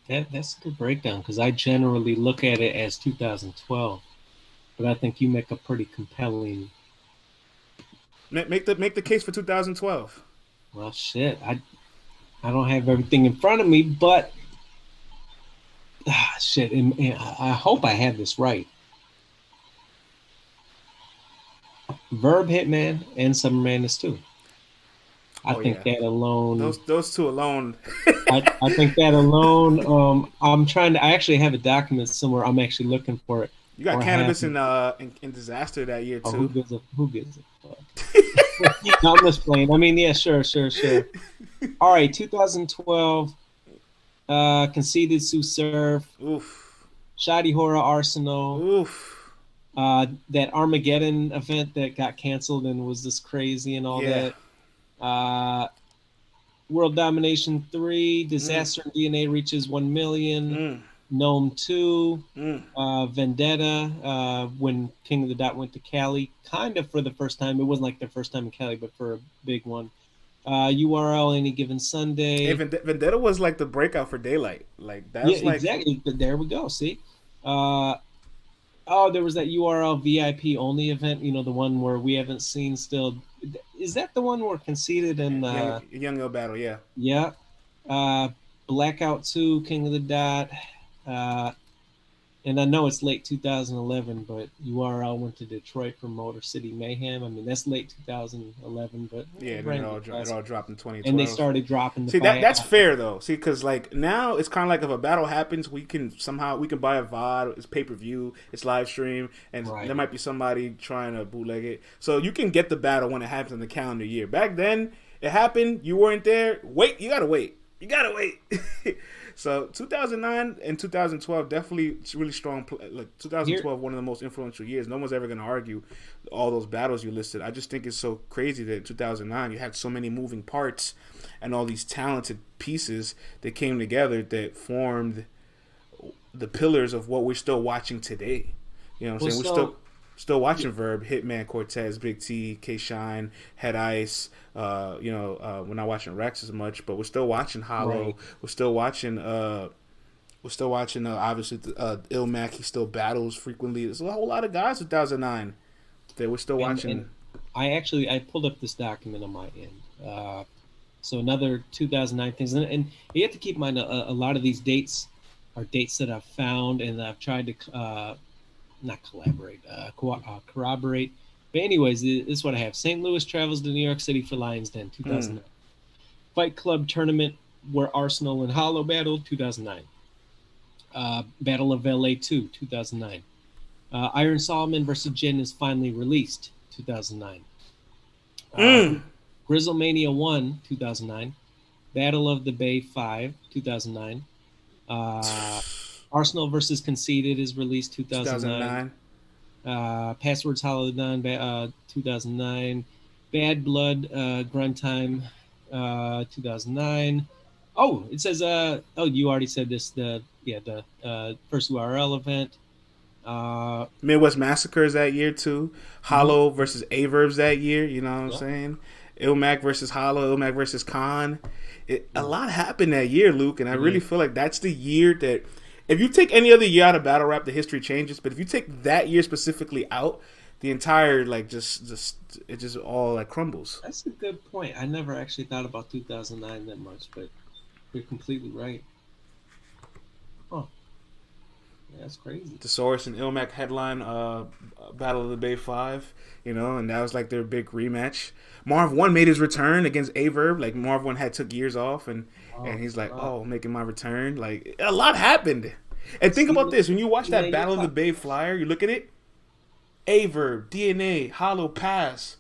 S2: That's a good breakdown because I generally look at it as 2012, but I think you make a pretty compelling.
S1: Make the case for 2012.
S2: Well, shit, I don't have everything in front of me, but shit, and I hope I have this right. Verb Hitman and Summer Madness 2. I think that alone.
S1: Those two alone.
S2: I think that alone. I actually have a document somewhere. I'm actually looking for it.
S1: You got Cannabis in Disaster that year too.
S2: Who gives a fuck? No, I'm just playing. I mean, yeah, sure. All right, 2012. Conceded Sue Surf.
S1: Oof.
S2: Shoddy Horror Arsenal.
S1: Oof.
S2: That Armageddon event that got canceled and was this crazy and all that. World Domination 3, Disaster in DNA reaches 1 million. Gnome 2, Vendetta, when King of the Dot went to Cali, kind of for the first time. It wasn't like their first time in Cali, but for a big one. URL Any Given Sunday.
S1: Hey, Vendetta was like the breakout for Daylight. Like that's
S2: exactly. There we go. See, there was that URL VIP only event. You know, the one where we haven't seen still. Is that the one where Conceited and
S1: Young Yo Battle? Yeah.
S2: Yeah. Blackout 2, King of the Dot. And I know it's late 2011, but URL went to Detroit for Motor City Mayhem. I mean, that's late 2011, but
S1: yeah, it all dropped in 2012.
S2: And they started dropping the.
S1: See, that's fair though. See, because like now it's kind of like if a battle happens, we can buy a VOD, it's pay-per-view, it's live stream, and there might be somebody trying to bootleg it, so you can get the battle when it happens in the calendar year. Back then, it happened, you weren't there. You gotta wait. So 2009 and 2012 definitely really strong. Like 2012, one of the most influential years. No one's ever going to argue all those battles you listed. I just think it's so crazy that in 2009 you had so many moving parts and all these talented pieces that came together that formed the pillars of what we're still watching today. You know what I'm saying? We're still watching Verb, Hitman, Cortez, Big T, K Shine, Head Ice. We're not watching Rex as much, but we're still watching Hollow. Right. We're still watching obviously Ilmac. He still battles frequently. There's a whole lot of guys in 2009 that we're still watching.
S2: And I pulled up this document on my end. So another 2009 things, and you have to keep in mind a lot of these dates are dates that I've found and I've tried to not collaborate, corroborate. But anyways, this is what I have. St. Louis travels to New York City for Lions Den, 2009. Fight Club tournament where Arsenal and Hollow battled, 2009. Battle of LA 2, 2009. Iron Solomon versus Jin is finally released, 2009. Grizzlemania 1, 2009. Battle of the Bay 5, 2009. Arsenal versus Conceited is released 2009. Passwords Hollow Down 2009. Bad Blood, Grunt Time, 2009. Oh, it says oh, you already said this, the first URL event.
S1: Midwest Massacres that year too.
S2: Mhm.
S1: Hollow versus Averbs that year. You know what I'm
S2: Yep.
S1: saying? Ilmac versus Hollow. Ilmac versus Khan. A
S2: Yeah.
S1: lot happened that year, Luke, and I
S2: Yeah.
S1: really feel like that's the year that. If you take any other year out of battle rap, the history changes. But if you take that year specifically out, the entire like just it just all like crumbles.
S2: That's a good point. I never actually thought about 2009 that much, but you're completely right. Oh, yeah, that's crazy.
S1: The Source and Ilmac headline Battle of the Bay 5, you know, and that was like their big rematch. Marv 1 made his return against Averb. Like Marv 1 had took years off and
S2: Oh,
S1: he's like,
S2: wow.
S1: "Oh, making my return." Like a lot happened. And think about
S2: See,
S1: this, when you watch that
S2: man, you're
S1: Battle of the
S2: talking.
S1: Bay flyer, you look at it, Averb, DNA, Hollow Pass.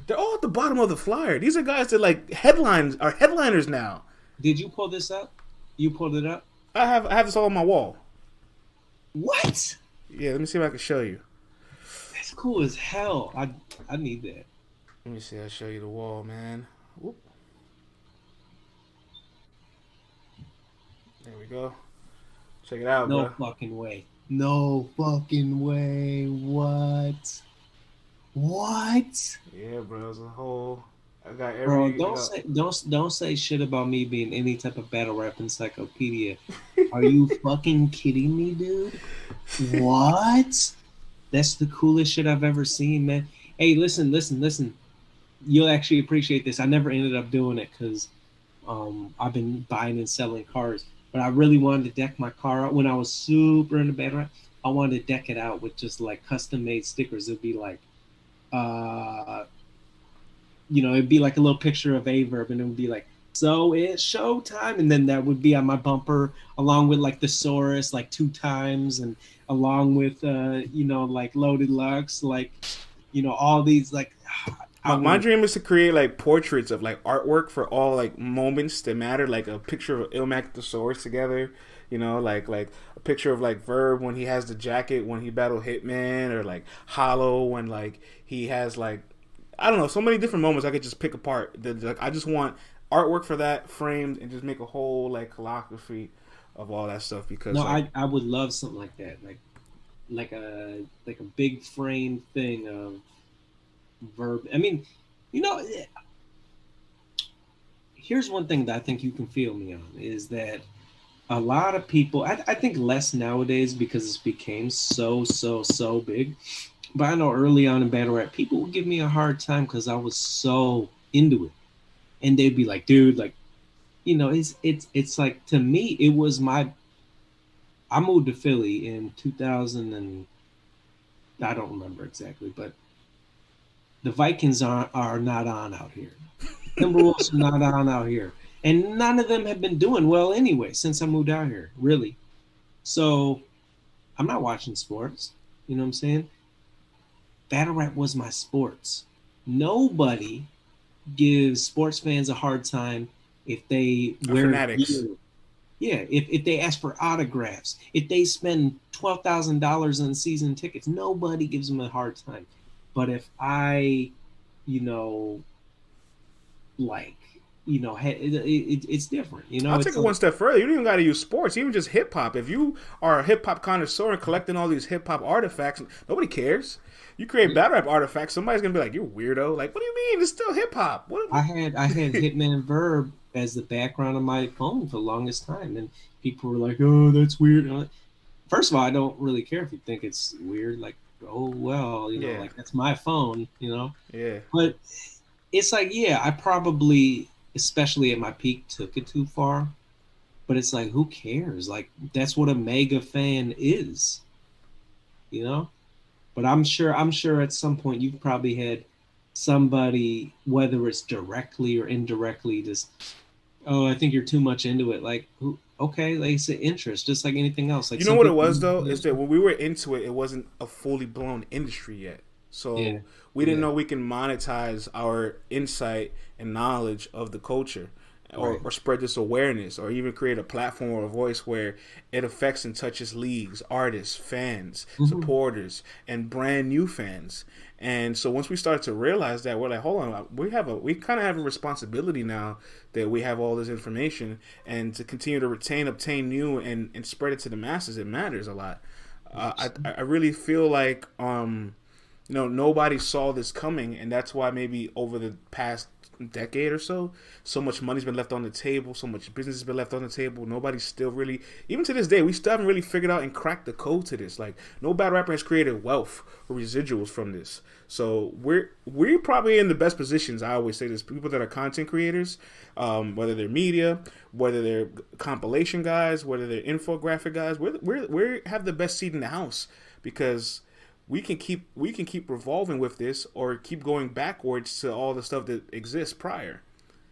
S1: They're all at the bottom of the flyer. These are guys that like headlines are headliners now.
S2: Did you pull this up? You pulled it up?
S1: I have this all on my wall.
S2: What?
S1: Yeah, let me see if I can show you.
S2: That's cool as hell. I need that.
S1: Let me see. I'll show you the wall, man. Whoop. There we go. Check it out,
S2: No
S1: bro.
S2: fucking way. No fucking way. What? What?
S1: Yeah, bro. It's a whole. I got
S2: Bro,
S1: every.
S2: don't say shit about me being any type of battle rap encyclopedia. Are you fucking kidding me, dude? What? That's the coolest shit I've ever seen, man. Hey, listen. You'll actually appreciate this. I never ended up doing it because I've been buying and selling cars, but I really wanted to deck my car out when I was super into battle rap. I wanted to deck it out with just like custom made stickers. It'd be like, uh, it'd be like a little picture of Averb, and it would be like, "So it's showtime," and then that would be on my bumper, along with like thesaurus, like 2 times, and along with like Loaded Lux, like all these like. I
S1: My
S2: would.
S1: dream is to create like portraits of like artwork for all like moments that matter, like a picture of Ilmac the Source together, you know, like a picture of like Verb when he has the jacket when he battled Hitman, or like Hollow when like he has like I don't know, so many different moments I could just pick apart. Like I just want artwork for that framed and just make a whole like calligraphy of all that stuff because
S2: No,
S1: like
S2: I would love something like that, like a big frame thing of Verb. I mean, you know, here's one thing that I think you can feel me on is that a lot of people, I think less nowadays because it's became so big. But I know early on in battle rap, people would give me a hard time because I was so into it, and they'd be like, "Dude, like, it's like to me, it was my." I moved to Philly in 2000 and I don't remember exactly, but the Vikings are not on out here. Timberwolves are not on out here, and none of them have been doing well anyway since I moved out here. Really, so I'm not watching sports. You know what I'm saying? Battle rap was my sports. Nobody gives sports fans a hard time if they wear
S1: fanatics.
S2: gear. Yeah, if they ask for autographs, if they spend $12,000 on season tickets, nobody gives them a hard time. But if I, you know, like, it's different.
S1: I'll take
S2: It's
S1: it one
S2: like,
S1: step further. You don't even got to use sports, even just hip hop. If you are a hip hop connoisseur and collecting all these hip hop artifacts, nobody cares. You create battle rap artifacts, somebody's gonna be like, "You weirdo!" Like, what do you mean? It's still hip hop. What?
S2: I had Hitman Verb as the background of my phone for the longest time, and people were like, "Oh, that's weird." And I'm like, first of all, I don't really care if you think it's weird. Like, oh well,
S1: Yeah,
S2: like that's my phone.
S1: yeah.
S2: But it's like, yeah, I probably, especially at my peak, took it too far. But it's like, who cares? Like, that's what a mega fan is, you know. But I'm sure at some point you've probably had somebody, whether it's directly or indirectly, just, oh, I think you're too much into it. Like, who? Okay, like it's an interest, just like anything else. Like
S1: You know
S2: some
S1: what it
S2: people,
S1: was though is that when we were into it, it wasn't a fully blown industry yet.
S2: yeah,
S1: So we didn't
S2: yeah,
S1: know we can monetize our insight and knowledge of the culture.
S2: Right.
S1: or spread this awareness, or even create a platform or a voice where it affects and touches leagues, artists, fans,
S2: Mm-hmm.
S1: supporters, and brand new fans. And so once we started to realize that, we're like, hold on, we kind of have a responsibility now that we have all this information, and to continue to obtain new, and spread it to the masses. It matters a lot. I really feel like nobody saw this coming, and that's why maybe over the past decade or so, so much money's been left on the table, so much business has been left on the table. Nobody's still really, even to this day, we still haven't really figured out and cracked the code to this. Like, no battle rapper has created wealth or residuals from this. So we're probably in the best positions. I always say this: people that are content creators, whether they're media, whether they're compilation guys, whether they're infographic guys, we have the best seat in the house, because we can keep revolving with this, or keep going backwards to all the stuff that exists prior.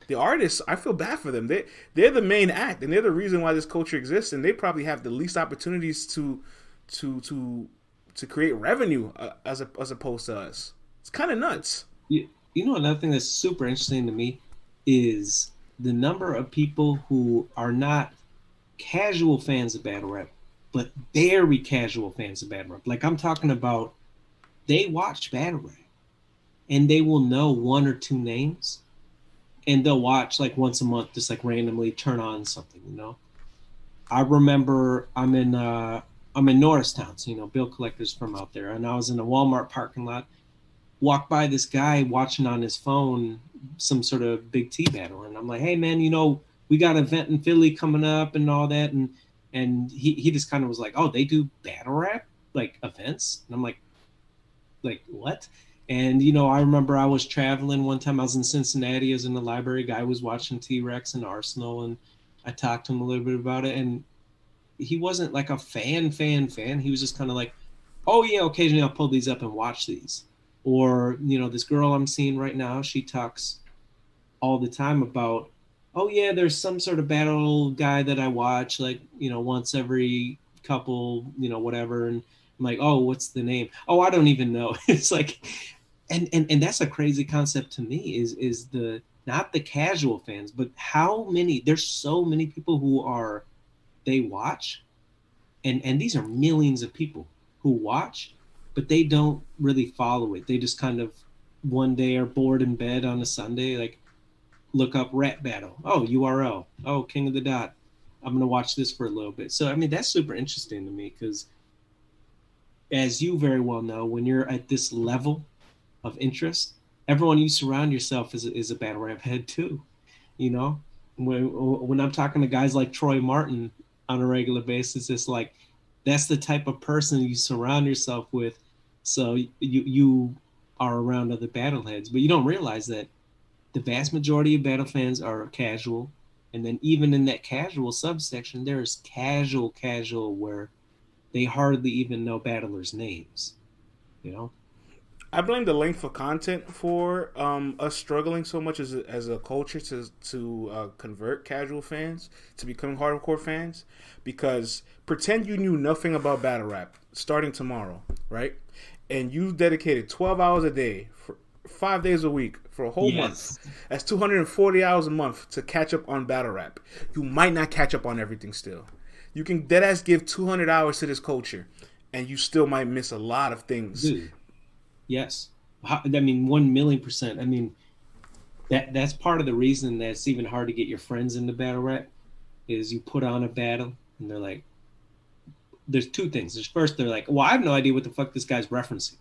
S1: The artists, I feel bad for them. They're the main act, and they're the reason why this culture exists, and they probably have the least opportunities to create revenue, as opposed to us. It's kind of nuts.
S2: You know, another thing that's super interesting to me is the number of people who are not casual fans of battle rap, but very casual fans of battle rap. Like, I'm talking about, they watch battle rap and they will know one or two names, and they'll watch like once a month, just like randomly turn on something, you know. I remember I'm in Norristown, so, you know, bill collectors from out there, and I was in a Walmart parking lot, walked by this guy watching on his phone some sort of Big T battle, and I'm like, hey man, you know, we got an event in Philly coming up and all that, and he just kind of was like, oh, they do battle rap like events, and I'm like what? And you know, I remember I was traveling one time. I was in Cincinnati. I was in the library. Guy was watching T-Rex and Arsenal, and I talked to him a little bit about it, and he wasn't like a fan. He was just kind of like, oh yeah, occasionally I'll pull these up and watch these. Or, you know, this girl I'm seeing right now, she talks all the time about, oh yeah, there's some sort of battle guy that I watch, like, you know, once every couple, you know, whatever. And I'm like, oh, what's the name? Oh, I don't even know. It's like, and that's a crazy concept to me, is the, not the casual fans, but how many, there's so many people who are, they watch, and these are millions of people who watch, but they don't really follow it. They just kind of one day are bored in bed on a Sunday, like look up rap battle. Oh, URL. Oh, King of the Dot. I'm going to watch this for a little bit. So, I mean, that's super interesting to me, because as you very well know, when you're at this level of interest, everyone you surround yourself is a battle rap head too. You know, when I'm talking to guys like Troy Martin on a regular basis, it's like, that's the type of person you surround yourself with. So you are around other battle heads, but you don't realize that the vast majority of battle fans are casual. And then even in that casual subsection, there's casual where they hardly even know battlers' names, you know?
S1: I blame the length of content for us struggling so much as a culture to convert casual fans to becoming hardcore fans. Because pretend you knew nothing about battle rap starting tomorrow, right? And you dedicated 12 hours a day for 5 days a week for a whole month. That's 240 hours a month to catch up on battle rap. You might not catch up on everything still. You can deadass give 200 hours to this culture, and you still might miss a lot of things.
S2: Dude, yes. I mean, 1,000,000%. I mean, that's part of the reason that it's even hard to get your friends into battle rap, is you put on a battle, and they're like, there's two things. There's first, they're like, well, I have no idea what the fuck this guy's referencing.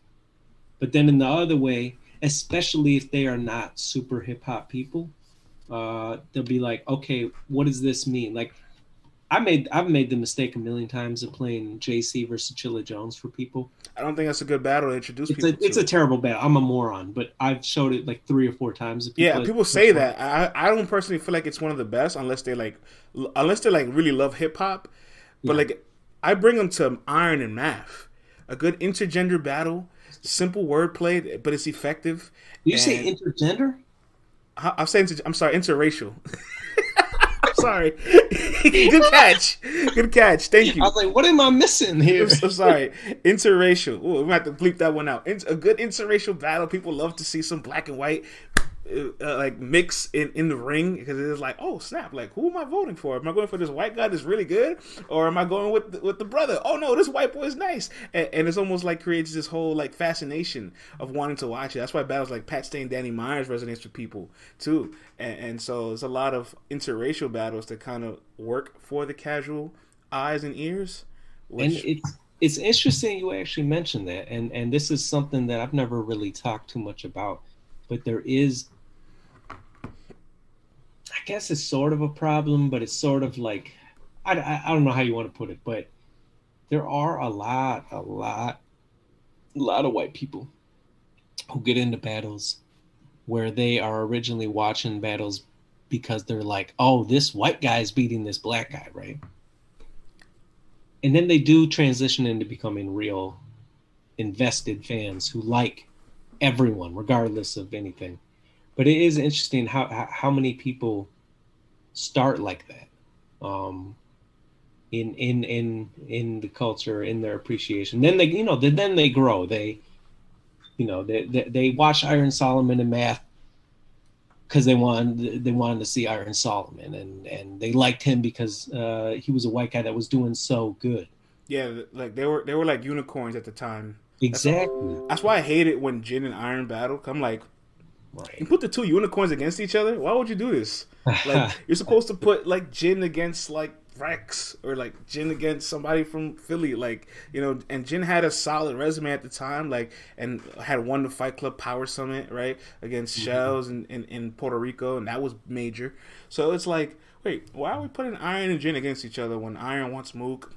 S2: But then in the other way, especially if they are not super hip hop people, they'll be like, okay, what does this mean? Like, I've made the mistake a million times of playing JC versus Chilla Jones for people.
S1: I don't think that's a good battle to introduce people to.
S2: It's a terrible battle. I'm a moron, but I've showed it like 3 or 4 times.
S1: People say that. I don't personally feel like it's one of the best unless they really love hip hop. But like, I bring them to Iron and Math, a good intergender battle, simple wordplay, but it's effective.
S2: Do you say intergender?
S1: I'm saying I'm sorry, interracial. I'm sorry. Good catch. Thank you.
S2: I was like, what am I missing here?
S1: I'm sorry. Interracial. Ooh, we might have to bleep that one out. A good interracial battle. People love to see some black and white like mix in the ring, because it's like, oh snap, like who am I voting for? Am I going for this white guy that's really good, or am I going with the brother? Oh no, this white boy is nice, and it's almost like creates this whole like fascination of wanting to watch it. That's why battles like Pat Stay and Danny Myers resonates with people too, and so there's a lot of interracial battles that kind of work for the casual eyes and ears.
S2: And it's interesting you actually mentioned that, and this is something that I've never really talked too much about, but there is, I guess it's sort of a problem, but it's sort of like, I don't know how you want to put it, but there are a lot of white people who get into battles where they are originally watching battles because they're like, oh, this white guy is beating this black guy, right? And then they do transition into becoming real invested fans who like everyone, regardless of anything. But it is interesting how many people start like that, in the culture, in their appreciation. Then they grow. They watch Iron Solomon and Math because they wanted to see Iron Solomon, and they liked him because he was a white guy that was doing so good.
S1: Yeah, like they were like unicorns at the time.
S2: Exactly.
S1: That's why I hate it when Jin and Iron battle. I'm like,
S2: right.
S1: You put the two unicorns against each other? Why would you do this? Like, you're supposed to put like Jin against like Rex, or like Jin against somebody from Philly, like, and Jin had a solid resume at the time, like, and had won the Fight Club Power Summit, right, against Shells in Puerto Rico, and that was major. So it's like, wait, why are we putting Iron and Jin against each other when Iron wants Mook,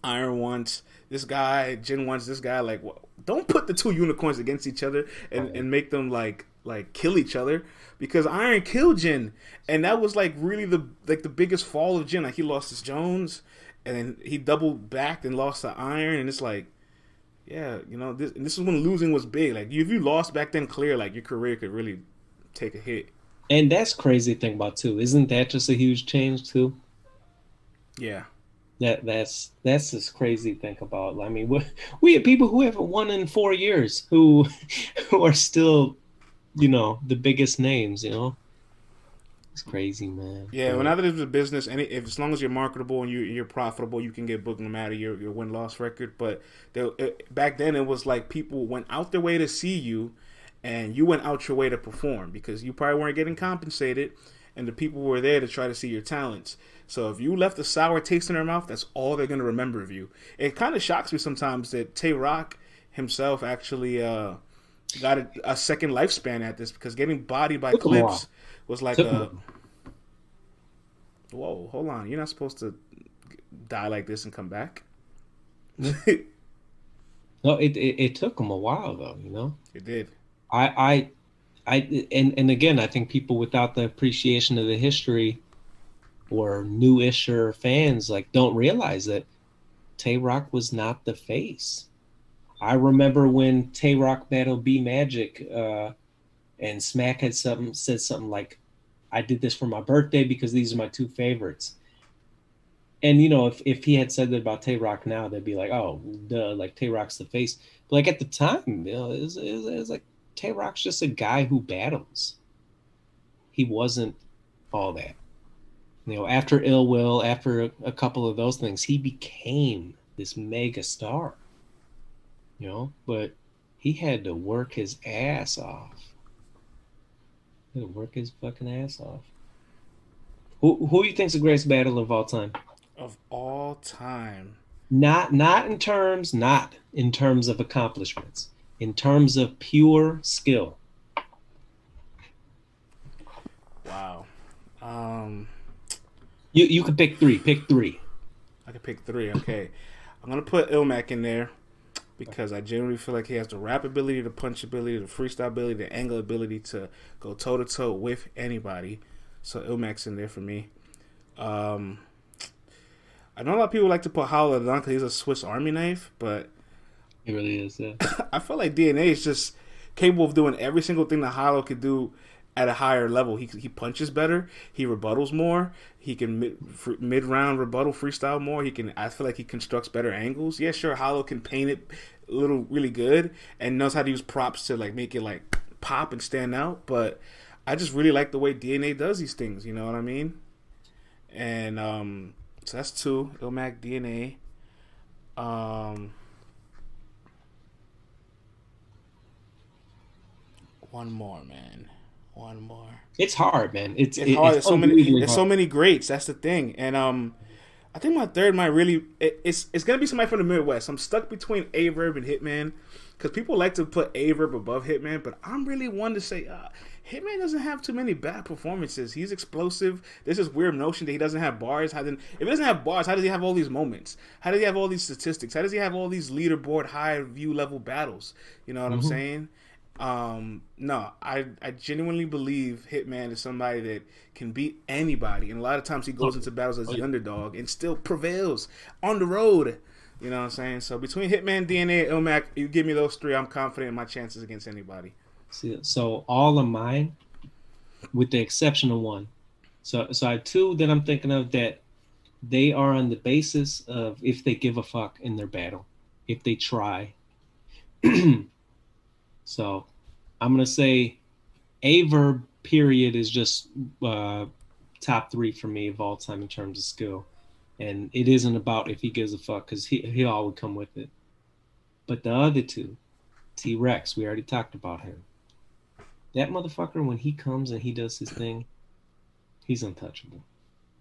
S1: Iron wants this guy, Jin wants this guy? Like, don't put the two unicorns against each other and make them like kill each other, because Iron killed Jin, and that was like really the biggest fall of Jin. Like, he lost to Jones, and then he doubled back and lost to Iron, and it's like, yeah, this is when losing was big. Like, if you lost back then, clear, like, your career could really take a hit.
S2: And that's crazy to think about too. Isn't that just a huge change too?
S1: Yeah.
S2: That's just crazy to think about. I mean, we have people who haven't won in 4 years who are still, the biggest names. It's crazy, man.
S1: Yeah, well, now that it's a business, and as long as you're marketable and you're profitable, you can get booked no matter your win-loss record. But back then, it was like people went out their way to see you, and you went out your way to perform, because you probably weren't getting compensated, and the people were there to try to see your talents. So if you left a sour taste in their mouth, that's all they're going to remember of you. It kind of shocks me sometimes that Tay Rock himself actually got a second lifespan at this, because getting bodied by Clips was like whoa, hold on, you're not supposed to die like this and come back.
S2: No, it took him a while though.
S1: It did.
S2: And again, I think people without the appreciation of the history, or new-isher fans, like, don't realize that Tay Rock was not the face. I remember when Tay Rock battled B Magic, and Smack had said something like, I did this for my birthday because these are my two favorites. And if he had said that about Tay Rock now, they'd be like, oh, duh, like, Tay Rock's the face. But like, at the time, it was like, Tay Rock's just a guy who battles. He wasn't all that. After Ill Will, after a couple of those things, he became this mega star. But he had to work his ass off. He had to work his fucking ass off. Who do you think's the greatest battler of all time?
S1: Of all time.
S2: Not in terms of accomplishments. In terms of pure skill.
S1: Wow.
S2: You could pick three. Pick three.
S1: I could pick three. Okay. I'm going to put Ilmac in there, because I generally feel like he has the rap ability, the punch ability, the freestyle ability, the angle ability to go toe-to-toe with anybody. So Ilmac's in there for me. I know a lot of people like to put Hollow down because he's a Swiss Army knife, but
S2: he really is, yeah.
S1: I feel like DNA is just capable of doing every single thing that Hollow could do at a higher level. He punches better. He rebuttals more. He can mid-round rebuttal freestyle more. I feel like he constructs better angles. Yeah, sure, Hollow can paint it a little really good and knows how to use props to like make it like pop and stand out, but I just really like the way DNA does these things. You know what I mean? And so that's two. Ilmac DNA. Um, one more, man. One more.
S2: It's hard, man.
S1: It's hard.
S2: It's unbelievably
S1: There's
S2: hard.
S1: so many greats. That's the thing. And I think my third might really. It's gonna be somebody from the Midwest. I'm stuck between Averb and Hitman, because people like to put Averb above Hitman, but I'm really one to say Hitman doesn't have too many bad performances. He's explosive. There's this weird notion that he doesn't have bars. If he doesn't have bars, how does he have all these moments? How does he have all these statistics? How does he have all these leaderboard high view level battles? You know what I'm saying? No, I genuinely believe Hitman is somebody that can beat anybody, and a lot of times he goes into battles as the underdog and still prevails on the road. You know what I'm saying? So between Hitman, DNA, and Ilmac, you give me those three, I'm confident in my chances against anybody.
S2: So all of mine, with the exception of one. So I have two that I'm thinking of that they are on the basis of if they give a fuck in their battle, if they try. So I'm gonna say Averb period is just top three for me of all time in terms of skill, and it isn't about if he gives a fuck because he all would come with it. But the other two, T-Rex, we already talked about him. That motherfucker, when he comes and he does his thing, he's untouchable,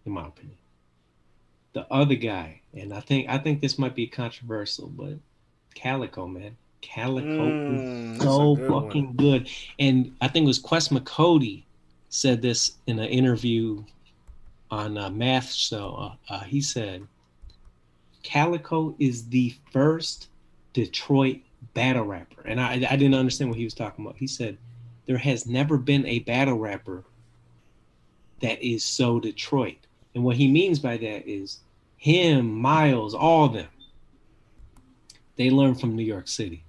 S2: in my opinion. The other guy, and I think this might be controversial, but Calico, man. Calico is so fucking good. And I think it was Quest McCody said this in an interview on Math Show. He said, Calico is the first Detroit battle rapper. And I didn't understand what he was talking about. He said, there has never been a battle rapper that is so Detroit. And what he means by that is him, Miles, all of them, they learn from New York City.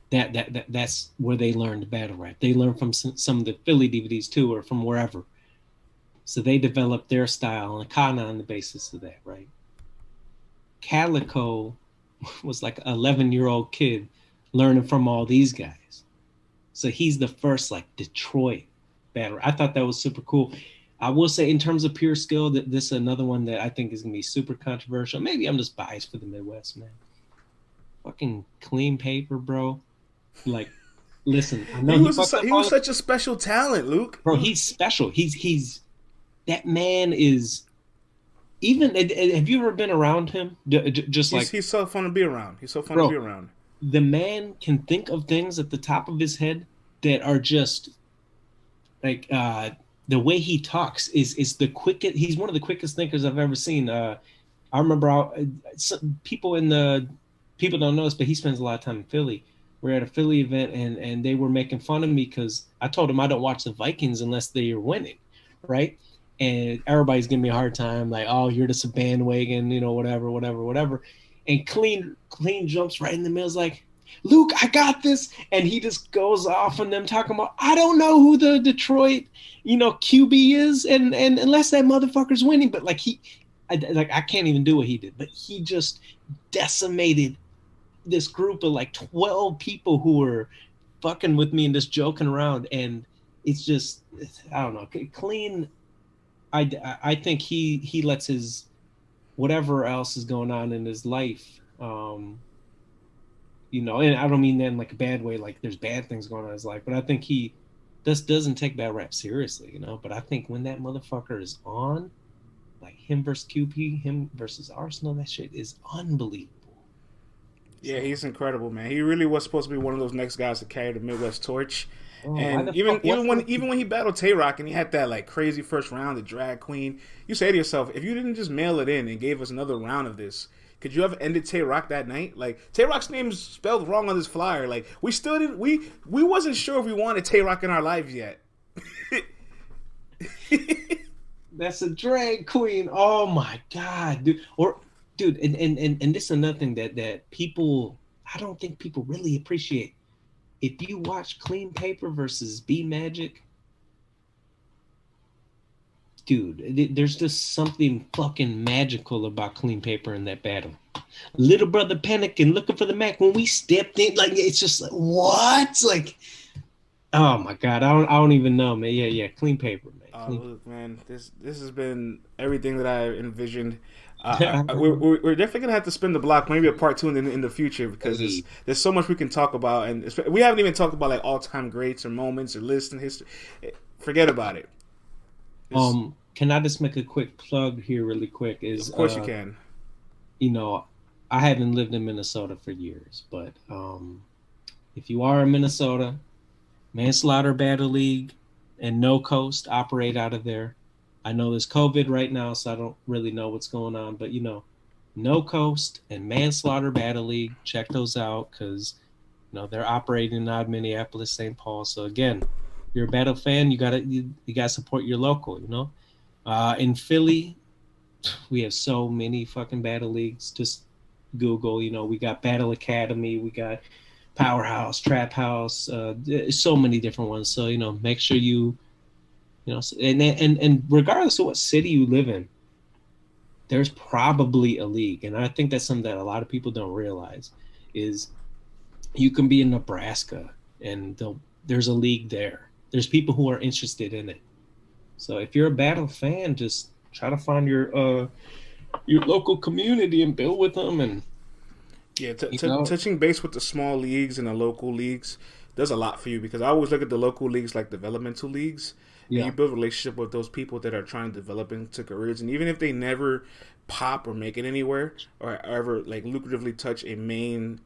S2: That's where they learned battle rap. They learned from some of the Philly DVDs too, or from wherever. So they developed their style and kind of on the basis of that, right? Calico was like an 11-year-old kid learning from all these guys. So he's the first like Detroit battle. I thought that was super cool. I will say in terms of pure skill, that this is another one that I think is gonna be super controversial. Maybe I'm just biased for the Midwest, man. Fucking Clean Paper, bro. Like, listen, I know
S1: he was such a special talent, Luke.
S2: Bro, he's special. He's that man is. Even have you ever been around him?
S1: He's so fun to be around. He's so fun to be around.
S2: The man can think of things at the top of his head that are just like the way he talks is the quickest. He's one of the quickest thinkers I've ever seen. I remember people don't know this, but he spends a lot of time in Philly. We're at a Philly event and they were making fun of me because I told them I don't watch the Vikings unless they are winning, right? And everybody's giving me a hard time, like, oh, you're just a bandwagon, you know, whatever. And Clean jumps right in the middle, is like, Luke, I got this. And he just goes off on them talking about, I don't know who the Detroit, QB is, and unless that motherfucker's winning. But like I can't even do what he did. But he just decimated this group of like 12 people who were fucking with me and just joking around. And it's just, I don't know. Clean, I think he lets his whatever else is going on in his life, and I don't mean that in like a bad way, like there's bad things going on in his life, but I think he just doesn't take bad rap seriously, But I think when that motherfucker is on, like him versus QP, him versus Arsenal, that shit is unbelievable.
S1: Yeah, he's incredible, man. He really was supposed to be one of those next guys to carry the Midwest torch. And even when he battled Tay-Rock and he had that like crazy first round, the drag queen, you say to yourself, if you didn't just mail it in and gave us another round of this, could you have ended Tay-Rock that night? Like Tay-Rock's name's spelled wrong on this flyer. Like we still didn't we wasn't sure if we wanted Tay-Rock in our lives yet.
S2: That's a drag queen. Oh my god, dude. And this is another thing that people, I don't think people really appreciate. If you watch Clean Paper versus B Magic, dude, there's just something fucking magical about Clean Paper in that battle. Little brother panicking, looking for the Mac. When we stepped in, like it's just like what? Like Oh my God, I don't even know, man. Yeah, yeah, clean paper, man. Clean
S1: Look, man, this has been everything that I envisioned.
S2: paper.
S1: We're definitely gonna have to spin the block, maybe a part two in the future, because
S2: Hey,
S1: there's so much we can talk about, and we haven't even talked about like all time greats or moments or lists in history. Forget about it. It's,
S2: can I just make a quick plug here, really quick?
S1: of
S2: Is
S1: course you can.
S2: you know, I haven't lived in Minnesota for years, but if you are in Minnesota, Manslaughter Battle League and No Coast operate out of there. I know there's COVID right now, so I don't really know what's going on, but No Coast and Manslaughter Battle League, check those out because they're operating out of Minneapolis, St. Paul. So again, if you're a battle fan, you gotta support your local. In Philly, we have so many fucking battle leagues. Just Google, we got Battle Academy, we got Powerhouse, Trap House, so many different ones. So make sure and regardless of what city you live in, there's probably a league, and I think that's something that a lot of people don't realize is you can be in Nebraska and there's a league there. There's people who are interested in it. So if you're a battle fan, just try to find your local community and build with them, and
S1: Yeah,
S2: you know,
S1: touching base with the small leagues and the local leagues does a lot for you because I always look at the local leagues like developmental leagues, and you
S2: yeah,
S1: build a relationship with those people that are trying to develop into careers, and even if they never pop or make it anywhere or ever like lucratively touch a main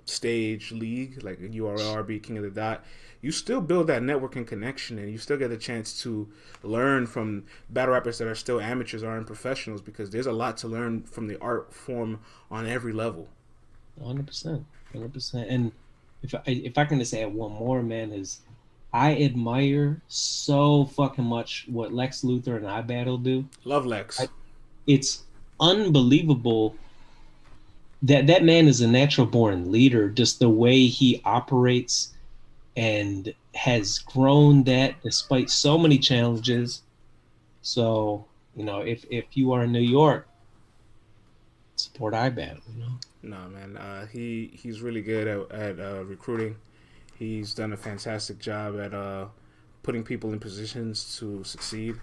S1: stage league like a URLRB King of the Dot, you still build that network and connection, and you still get a chance to learn from battle rappers that are still amateurs or in professionals because there's a lot to learn from the art form on every level.
S2: 100%, 100%. And if I can just add one more, man, is I admire so fucking much what Lex Luthor and I Battle do.
S1: Love
S2: I,
S1: Lex.
S2: it's unbelievable that that man is a natural born leader. Just the way he operates and has grown that despite so many challenges. So if you are in New York, support I Battle.
S1: No man, he's really good at recruiting. He's done a fantastic job at putting people in positions to succeed. So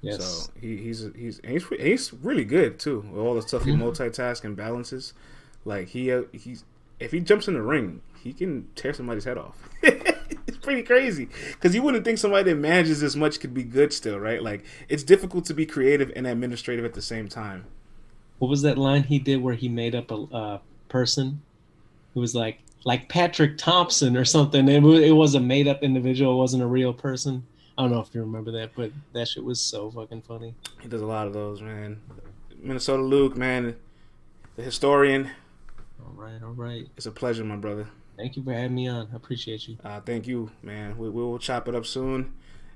S2: Yes.
S1: he's really good too. With all the stuff he
S2: Mhm.
S1: multitask and balances, like he's if he jumps in the ring, he can tear somebody's head off. It's pretty crazy because you wouldn't think somebody that manages this much could be good still, right? Like it's difficult to be creative and administrative at the same time.
S2: What was that line he did where he made up a person who was like Patrick Thompson or something? It was a made up individual. It wasn't a real person. I don't know if you remember that, but that shit was so fucking funny.
S1: He does a lot of those, man. Minnesota Luke, man, the historian.
S2: All right, all right.
S1: It's a pleasure, my brother.
S2: Thank you for having me on. I appreciate you.
S1: Thank you, man. We will chop it up soon.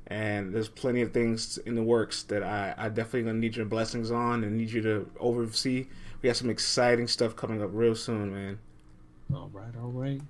S1: And there's plenty of things in the works that I definitely gonna need your blessings on and need you to oversee. We got some exciting stuff coming up real soon, man.
S2: All right, all right.